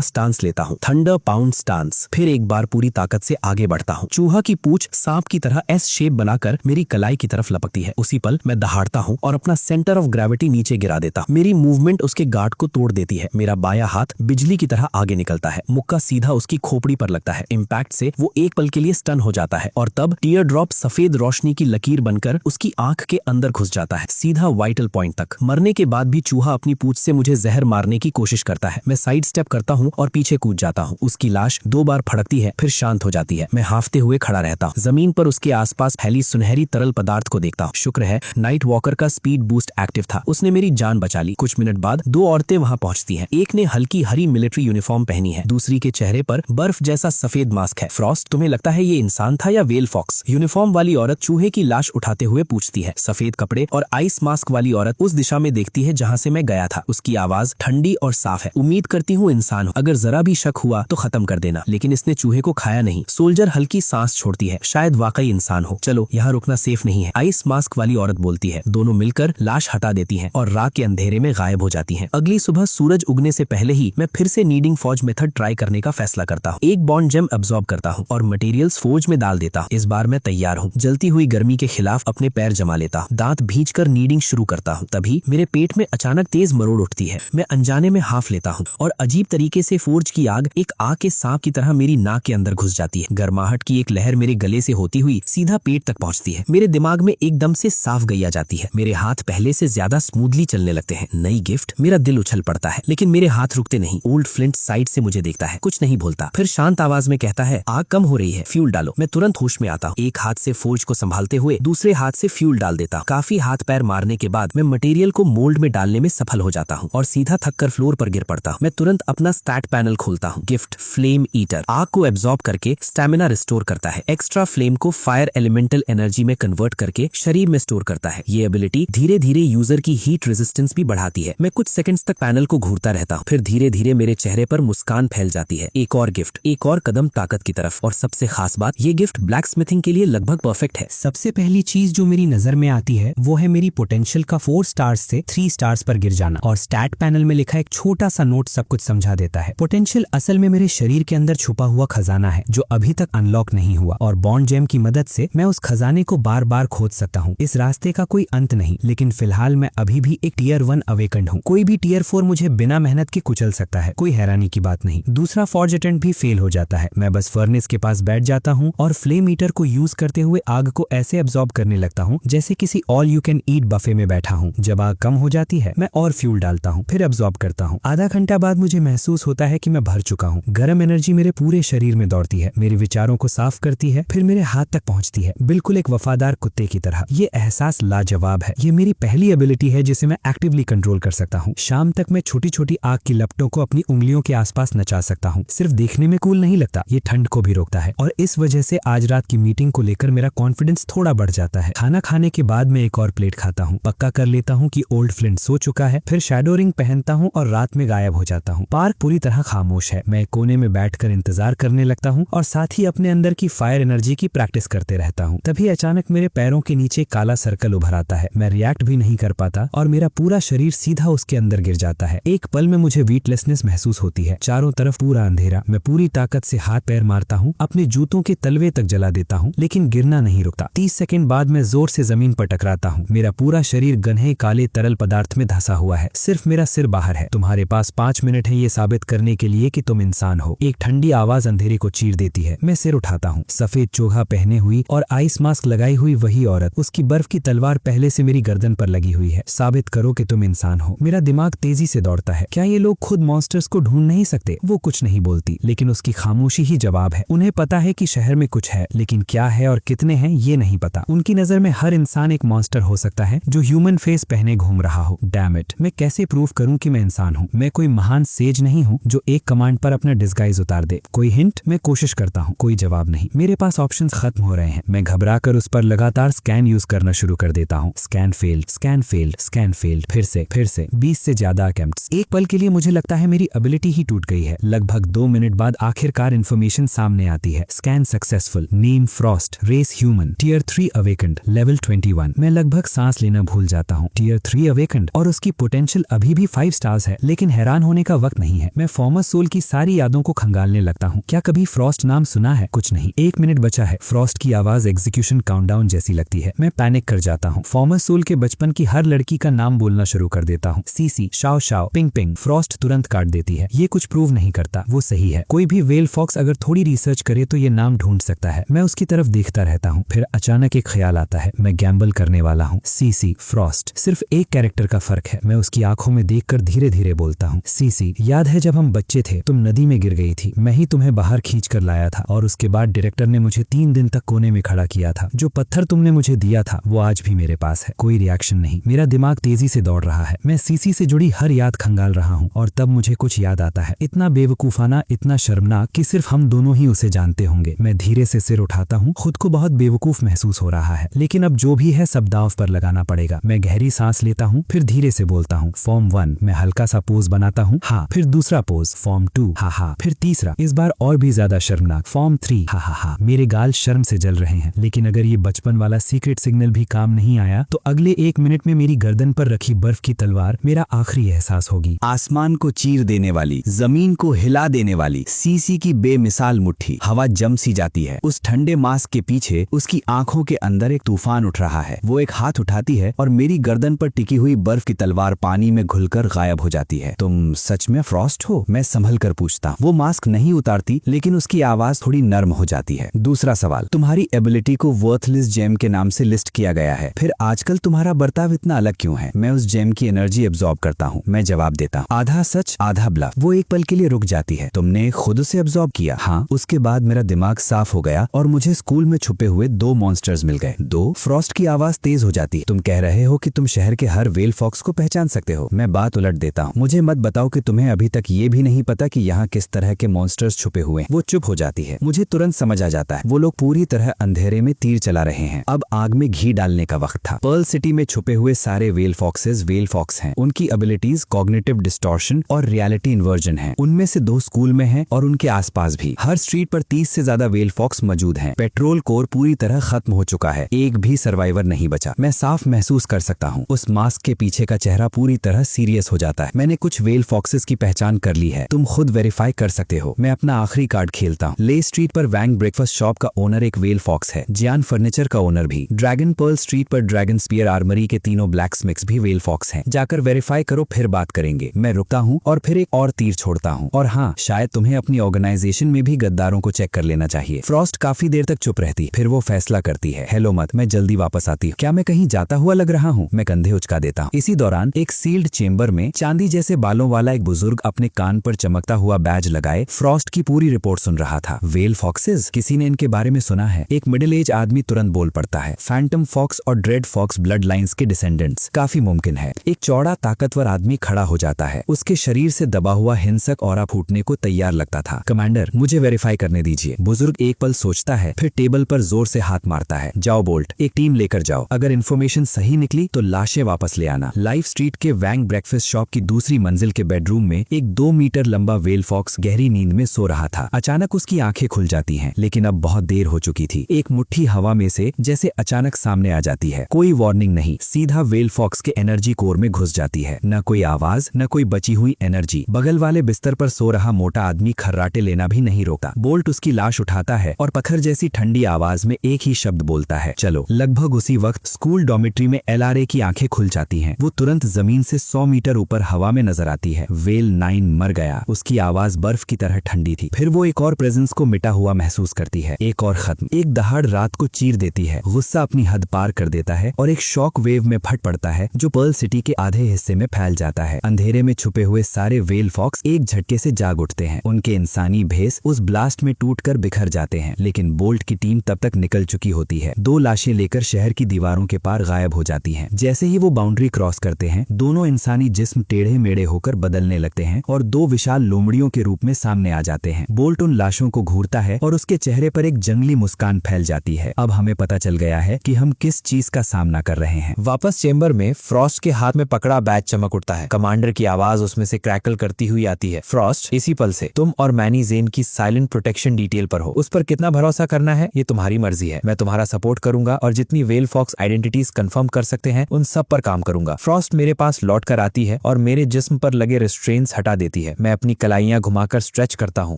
स्टांस लेता हूँ। Thunder pound stance. फिर एक बार पूरी ताकत से आगे बढ़ता हूँ। चूहा की पूंछ सांप की तरह एस शेप बनाकर मेरी कलाई की तरफ लपकती है। उसी पल मैं दहाड़ता हूँ और अपना सेंटर ऑफ ग्रेविटी नीचे गिरा देता हूँ। मेरी मूवमेंट उसके गार्ड को तोड़ देती है। मेरा बायां हाथ बिजली की तरह आगे निकलता है। मुक्का सीधा उसकी खोपड़ी पर लगता है। इम्पैक्ट से वो एक पल के लिए स्टन हो जाता है और तब टीयर ड्रॉप सफेद रोशनी की लकीर बनकर उसकी आंख के अंदर घुस जाता है, सीधा वाइटल पॉइंट तक। मरने के बाद भी चूहा अपनी पूंछ से मुझे जहर मारने की कोशिश करता है। मैं साइड स्टेप करता हूँ और पीछे कूद जाता हूँ। उसकी लाश 2 बार फड़कती है, फिर शांत हो जाती है। मैं हाफते हुए खड़ा रहता हूँ। जमीन पर उसके आसपास फैली सुनहरी तरल पदार्थ को देखता हूँ। शुक्र है नाइट वॉकर का स्पीड बूस्ट एक्टिव था, उसने मेरी जान बचा ली। कुछ मिनट बाद 2 औरतें वहां पहुंचती हैं। एक ने हल्की हरी मिलिट्री यूनिफॉर्म पहनी है, दूसरी के चेहरे पर बर्फ जैसा सफेद मास्क है। फ्रॉस्ट, तुम्हें लगता है ये इंसान था या वेल फॉक्स? यूनिफॉर्म वाली औरत चूहे की लाश उठाते हुए पूछती है। सफेद कपड़े और आइस मास्क वाली औरत उस दिशा में देखती है जहाँ से मैं गया था। उसकी आवाज ठंडी और साफ है। उम्मीद करती हूँ इंसान हो। अगर जरा भी शक हुआ तो खत्म कर देना। लेकिन इसने चूहे को खाया नहीं। सोल्जर हल्की सांस छोड़ती है, शायद वाकई इंसान हो। चलो, यहाँ रुकना सेफ नहीं है, आइस मास्क वाली औरत बोलती है। दोनों मिलकर लाश हटा देती हैं और रात के अंधेरे में गायब हो जाती हैं। अगली सुबह सूरज उगने से पहले ही मैं फिर से नीडिंग फॉर्ज मेथड ट्राई करने का फैसला करता हूँ। एक बॉन्ड जेम अब्सॉर्ब करता हूँ और मटेरियल्स फोर्ज में डाल देता हूँ। इस बार मैं तैयार हूँ। जलती हुई गर्मी के खिलाफ अपने पैर जमा लेता हूँ। दांत भींचकर नीडिंग शुरू करता हूँ। तभी मेरे पेट में अचानक तेज मरोड़ उठती है। मैं अनजाने में हाफ लेता हूँ और अजीब तरीके से फोर्ज की आग एक आग के सांप की तरह मेरी नाक के अंदर घुस जाती है। गर्माहट की एक लहर मेरे गले से होती हुई सीधा पेट तक पहुंचती है। मेरे दिमाग में एकदम से साफ गई आ जाती है। मेरे हाथ पहले से ज्यादा स्मूथली चलने लगते हैं। नई गिफ्ट, मेरा दिल उछल पड़ता है, लेकिन मेरे हाथ रुकते नहीं। ओल्ड फ्लिंट साइड से मुझे देखता है, कुछ नहीं बोलता, फिर शांत आवाज में कहता है, आग कम हो रही है, फ्यूल डालो। मैं तुरंत होश में आता हूँ। एक हाथ से फोर्ज को संभालते हुए दूसरे हाथ से फ्यूल डाल देता हूँ। काफी हाथ पैर मारने के बाद मैं मटेरियल को मोल्ड में डालने में सफल हो जाता हूँ और सीधा थककर फ्लोर पर गिर पड़ता हूँ। मैं तुरंत अपना स्टैट पैनल खोलता हूँ। गिफ्ट फ्लेम ईटर आग को एब्जॉर्ब करके स्टैमिना रिस्टोर करता है। एक्स्ट्रा फ्लेम को फायर एलिमेंटल एनर्जी में कन्वर्ट करके शरीर में स्टोर करता है। ये एबिलिटी धीरे धीरे यूजर की हीट रेजिस्टेंस भी बढ़ाती है। मैं कुछ सेकंड्स तक पैनल को घूरता रहता हूँ, फिर धीरे धीरे मेरे चेहरे पर मुस्कान फैल जाती है। एक और गिफ्ट, एक और कदम ताकत की तरफ। और सबसे खास बात, ये गिफ्ट ब्लैक स्मिथिंग के लिए लगभग परफेक्ट है। सबसे पहली चीज जो मेरी नजर में आती है वो है मेरी पोटेंशियल का 4 स्टार्स से 3 स्टार्स पर गिर जाना, और स्टैट पैनल में लिखा एक छोटा सा नोट सब कुछ समझा देता है। पोटेंशियल असल में मेरे शरीर के अंदर छुपा हुआ खजाना है जो अभी तक अनलॉक नहीं हुआ, और बॉन्ड जेम की मदद से मैं उस खजाने को बार बार खोज सकता हूँ। इस रास्ते का कोई अंत नहीं, लेकिन फिलहाल मैं अभी भी एक टियर 1 अवेकन्ड हूँ। कोई भी टियर 4 मुझे बिना मेहनत के कुचल सकता है, कोई हैरानी की बात नहीं। दूसरा फॉर्ज अटेम्प्ट भी फेल हो जाता है। मैं बस फर्नेस के पास बैठ जाता हूँ और फ्लेम मीटर को यूज करते हुए आग को ऐसे एब्जॉर्ब करने लगता हूँ जैसे किसी all you can eat buffet में बैठा हूँ। जब आग कम हो जाती है मैं और फ्यूल डालता हूँ, फिर एब्जॉर्ब करता हूँ। आधा घंटा बाद मुझे महसूस होता है कि मैं भर चुका हूँ। गर्म एनर्जी मेरे पूरे शरीर में दौड़ती है, मेरे विचारों को साफ करती है, फिर मेरे हाथ तक पहुँचती है, बिल्कुल एक वफादार कुत्ते की तरह। ये एहसास लाजवाब है। ये मेरी पहली एबिलिटी है जिसे मैं एक्टिवली कंट्रोल कर सकता हूँ। शाम तक मैं छोटी छोटी आग की लपटों को अपनी उंगलियों के आसपास नचा सकता हूँ। सिर्फ देखने में कूल नहीं लगता, ये ठंड को भी रोकता है, और इस वजह से आज रात की मीटिंग को लेकर मेरा कॉन्फिडेंस थोड़ा बढ़ जाता है। खाना खाने के बाद मैं एक और प्लेट खाता हूँ, पक्का कर लेता हूँ कि ओल्ड फ्लिंट सो चुका है, फिर शैडो रिंग पहनता हूँ और रात में गायब हो जाता हूँ। पार्क पूरी तरह खामोश है। मैं कोने में बैठकर इंतजार करने लगता हूँ और साथ ही अपने अंदर की फायर एनर्जी की प्रैक्टिस करते रहता हूँ। तभी अचानक मेरे पैरों के नीचे काला सर्कल उभर आता है। मैं रिएक्ट भी नहीं कर पाता और मेरा पूरा शरीर सीधा उसके अंदर गिर जाता है। एक पल में मुझे वीटलेसनेस महसूस होती है। चारों तरफ पूरा अंधेरा। मैं पूरी ताकत से हाथ पैर मारता हूँ, अपने जूतों के तलवे तक जला देता हूँ, लेकिन गिरना नहीं रुकता। 30 सेकंड बाद मैं जोर से जमीन पर टकराता हूँ। मेरा पूरा शरीर गन्हे काले तरल पदार्थ में धंसा हुआ है, सिर्फ मेरा सिर बाहर है। तुम्हारे पास 5 मिनट है ये साबित करने के लिए कि तुम इंसान हो। एक ठंडी आवाज अंधेरे को चीर देती है। मैं सिर उठाता हूँ। सफेद चोगा पहने हुई और आइस मास्क लगाई हुई वही औरत, उसकी बर्फ की तलवार पहले से मेरी गर्दन पर लगी हुई है। साबित करो कि तुम इंसान हो। मेरा दिमाग तेजी से दौड़ता है। क्या ये लोग खुद मॉन्स्टर्स को ढूंढ नहीं सकते? वो कुछ नहीं बोलती, लेकिन उसकी खामोशी ही जवाब है। उन्हें पता है कि शहर में कुछ है, लेकिन क्या है और कितने हैं ये नहीं पता। उनकी नजर में हर इंसान एक मॉन्स्टर हो सकता है जो ह्यूमन फेस पहने घूम रहा हो। डैम इट, मैं कैसे प्रूव करूं कि मैं इंसान हूं? मैं कोई महान सेज नहीं हूं जो एक कमांड पर अपना डिस्गाइज उतार दे। कोई हिंट? मैं कोशिश करता हूं, कोई जवाब नहीं। मेरे पास ऑप्शंस खत्म हो रहे हैं। मैं घबराकर उस पर लगातार स्कैन यूज करना शुरू कर देता हूं। Scan failed, scan failed, scan failed, फिर से 20 से ज्यादा अटेम्प्ट्स। एक पल के लिए मुझे लगता है मेरी एबिलिटी ही टूट गई है। लगभग 2 मिनट बाद आखिरकार इन्फॉर्मेशन सामने आती है। Scan successful, name Frost, race human, tier 3 awakened, level 21। मैं लगभग सांस लेना भूल जाता हूँ। टियर 3 अवेकन्ड, और उसकी पोटेंशियल अभी भी 5 स्टार्स है, लेकिन हैरान होने का वक्त नहीं है। मैं फॉर्मर सोल की सारी यादों को खंगालने लगता हूँ। क्या कभी फ्रॉस्ट नाम सुना है? कुछ नहीं। 1 मिनट बचा है। फ्रॉस्ट की आवाज एग्जीक्यूशन काउंटडाउन जैसी लगती है। मैं पैनिक कर जाता हूँ। फॉर्मर सोल के बचपन की हर लड़की का नाम बोलना शुरू कर देता हूँ। CC, Shao Shao, ping ping. Frost तुरंत काट देती है। ये कुछ प्रूव नहीं करता, वो सही है। कोई भी वेल फॉक्स अगर थोड़ी रिसर्च करे तो ये नाम ढूंढ सकता है। मैं उसकी तरफ देखता रहता हूँ। फिर अचानक एक ख्याल आता है। मैं गैम्बल करने वाला हूँ। सीसी, फ्रॉस्ट, सिर्फ एक कैरेक्टर का फर्क है। मैं उसकी आंखों में देखकर धीरे धीरे बोलता हूँ। सीसी, याद है जब हम बच्चे थे, तुम नदी में गिर गई थी, मैं ही तुम्हें बाहर खींच कर लाया था, और उसके बाद डायरेक्टर ने मुझे 3 दिन तक कोने में खड़ा किया था। जो पत्थर तुमने मुझे दिया था वो आज भी मेरे पास है। कोई रिएक्शन नहीं। मेरा दिमाग तेजी से दौड़ रहा है। मैं सीसी से जुड़ी हर याद खंगाल रहा हूँ, और तब मुझे कुछ याद आता है। इतना बेवकूफाना, इतना शर्मनाक कि सिर्फ हम दोनों ही उसे जानते होंगे। मैं धीरे से सिर उठाता हूँ। खुद को बहुत बेवकूफ महसूस हो रहा है, लेकिन अब जो भी है सब दांव पर लगाना पड़ेगा। मैं गहरी सांस लेता हूँ, फिर धीरे से बोलता हूँ। फॉर्म 1। मैं हल्का सा पोज बनाता हूँ। हाँ। फिर दूसरा पोज। फॉर्म 2। हा हा। फिर तीसरा, इस बार और भी ज्यादा शर्मनाक। फॉर्म 3। हा हा हा। मेरे गाल शर्म से जल रहे हैं, लेकिन अगर ये बचपन वाला सीक्रेट सिग्नल भी काम नहीं आया तो अगले 1 मिनट में मेरी गर्दन पर रखी बर्फ की तलवार मेरा आखिरी एहसास होगी। आसमान को चीर देने वाली, जमीन को हिला देने वाली सीसी की बेमिसाल मुट्ठी। हवा जम सी जाती है। उस ठंडे मास्क के पीछे उसकी आंखों के अंदर एक तूफान उठ रहा है। वो एक हाथ उठाती है और मेरी गर्दन पर टिकी हुई बर्फ की तलवार पानी में घुलकर गायब हो जाती है। तुम सच में फ्रॉस्ट हो? मैं संभल कर पूछता। वो मास्क नहीं उतारती, लेकिन उसकी आवाज थोड़ी नर्म हो जाती है। दूसरा सवाल, तुम्हारी एबिलिटी को वर्थलेस जेम के नाम से लिस्ट किया गया है, फिर आजकल तुम्हारा बर्ताव इतना अलग क्यों है? मैं उस जेम की एनर्जी एब्जॉर्ब करता हूँ। हूँ। मैं जवाब देता हूँ, आधा सच आधा ब्लफ। वो एक पल के लिए रुक जाती है। तुमने खुद उसे अब्सॉर्ब किया? हाँ। उसके बाद मेरा दिमाग साफ हो गया और मुझे स्कूल में छुपे हुए 2 मॉन्स्टर्स मिल गए। 2। फ्रॉस्ट की आवाज तेज हो जाती है। तुम कह रहे हो कि तुम शहर के हर वेल फॉक्स को पहचान सकते हो? मैं बात उलट देता हूँ, मुझे मत बताओ कि तुम्हें अभी तक ये भी नहीं पता कि यहाँ किस तरह के मॉन्स्टर्स छुपे हुए हैं। वो चुप हो जाती है। मुझे तुरंत समझ आ जाता है वो लोग पूरी तरह अंधेरे में तीर चला रहे हैं। अब आग में घी डालने का वक्त था। पर्ल सिटी में छुपे हुए सारे वेल फॉक्स हैं। उनकी एबिलिटीज कॉग्निटिव डिस्टॉर्शन और रियलिटी इन्वर्जन हैं। उनमें से 2 स्कूल में हैं और उनके आसपास भी। हर स्ट्रीट पर 30 से ज्यादा वेल फॉक्स मौजूद हैं। पेट्रोल कोर पूरी तरह खत्म हो चुका है। एक भी सर्वाइवर नहीं बचा। मैं साफ महसूस कर सकता हूँ उस मास्क के पीछे का चेहरा पूरी तरह सीरियस हो जाता है। मैंने कुछ वेल फॉक्सेस की पहचान कर ली है। तुम खुद वेरीफाई कर सकते हो। मैं अपना आखिरी कार्ड खेलता हूँ। ले स्ट्रीट पर वैंग ब्रेकफास्ट शॉप का ओनर एक वेल फॉक्स है। जियान फर्नीचर का ओनर भी। ड्रैगन पर्ल स्ट्रीट पर ड्रैगन स्पीयर आर्मरी के तीनों ब्लैकस्मिथ्स भी वेल फॉक्स हैं। जाकर वेरीफाई करो, फिर बात करेंगे। मैं रुकता हूँ और फिर एक और तीर छोड़ता हूँ। और हाँ, शायद तुम्हें अपनी ऑर्गेनाइजेशन में भी गद्दारों को चेक कर लेना चाहिए। फ्रॉस्ट काफी देर तक चुप रहती, फिर वो फैसला करती है, हेलो मत, मैं जल्दी वापस आती हूँ। क्या मैं कहीं जाता हुआ लग रहा हूँ? मैं कंधे उचका देता हूँ। इसी दौरान एक सील्ड चेंबर में चांदी जैसे बालों वाला एक बुजुर्ग अपने कान पर चमकता हुआ बैज लगाए फ्रॉस्ट की पूरी रिपोर्ट सुन रहा था। वेल फॉक्सेस, किसी ने इनके बारे में सुना है? एक मिडिल एज आदमी तुरंत बोल पड़ता है, फैंटम फॉक्स और ड्रेड फॉक्स ब्लड लाइन्स के डिसेंडेंट्स। काफी मुमकिन है। एक चौड़ा ताकतवर आदमी खड़ा हो जाता है। उसके शरीर से दबा हुआ हिंसक ऑरा फूटने को तैयार लगता था। कमांडर, मुझे वेरीफाई करने दीजिए। बुजुर्ग एक पल सोचता है, फिर टेबल पर जोर से हाथ मारता है। जाओ बोल्ट, एक टीम लेकर जाओ। अगर इन्फॉर्मेशन सही निकली तो लाशें वापस ले आना। लाइफ स्ट्रीट के वैंग ब्रेकफास्ट शॉप की दूसरी मंजिल के बेडरूम में एक 2 मीटर लंबा वेल फॉक्स गहरी नींद में सो रहा था। अचानक उसकी आंखें खुल जाती हैं, लेकिन अब बहुत देर हो चुकी थी। एक मुट्ठी हवा में से जैसे अचानक सामने आ जाती है। कोई वार्निंग नहीं, सीधा वेल फॉक्स के एनर्जी कोर में घुस जाती है। न कोई आवाज, न कोई बची हुई एनर्जी। बगल वाले बिस्तर पर सो रहा मोटा आदमी खर्राटे लेना भी नहीं रोकता। बोल्ट उसकी लाश उठाता है और पत्थर जैसी ठंडी आवाज में एक ही शब्द बोलता है, चलो। लगभग उसी वक्त स्कूल डॉर्मेट्री में LRA की आंखें खुल जाती हैं। वो तुरंत जमीन से 100 मीटर ऊपर हवा में नजर आती है। वेल 9 मर गया। उसकी आवाज बर्फ की तरह ठंडी थी। फिर वो एक और प्रेजेंस को मिटा हुआ महसूस करती है। एक और खत्म। एक दहाड़ रात को चीर देती है। गुस्सा अपनी हद पार कर देता है और एक शॉक वेव में फट पड़ता है जो पर्ल सिटी के आधे हिस्से में फैल जाता है। अंधेरे में छुपे हुए सारे वेल फॉक्स एक झटके से जाग उठते हैं। उनके इंसानी भेस उस ब्लास्ट में टूटकर बिखर जाते हैं। लेकिन बोल्ट की टीम तब तक निकल चुकी होती है। 2 लाशें लेकर शहर की दीवारों के पार गायब हो जाती हैं। जैसे ही वो बाउंड्री क्रॉस करते हैं, दोनों इंसानी जिस्म टेढ़े मेढ़े होकर बदलने लगते हैं और 2 विशाल लोमड़ियों के रूप में सामने आ जाते हैं। बोल्ट उन लाशों को घूरता है और उसके चेहरे पर एक जंगली मुस्कान फैल जाती है। अब हमें पता चल गया है कि हम किस चीज का सामना कर रहे हैं। वापस चेंबर में फ्रॉस्ट के हाथ में पकड़ा बैज चमक उठता है। कमांडर की आवाज उसमें से क्रैकल करती हुई आती है, फ्रॉस्ट, इसी पल से तुम और मैनी जेन की साइलेंट प्रोटेक्शन डिटेल पर हो। उस पर कितना भरोसा करना है ये तुम्हारी मर्जी है। मैं तुम्हारा सपोर्ट करूंगा और जितनी वेल फॉक्स आइडेंटिटीज कंफर्म कर सकते हैं उन सब पर काम करूंगा। फ्रॉस्ट मेरे पास लौट कर आती है और मेरे जिस्म पर लगे रिस्ट्रेंट्स हटा देती है। मैं अपनी कलाइयां घुमाकर स्ट्रेच करता हूँ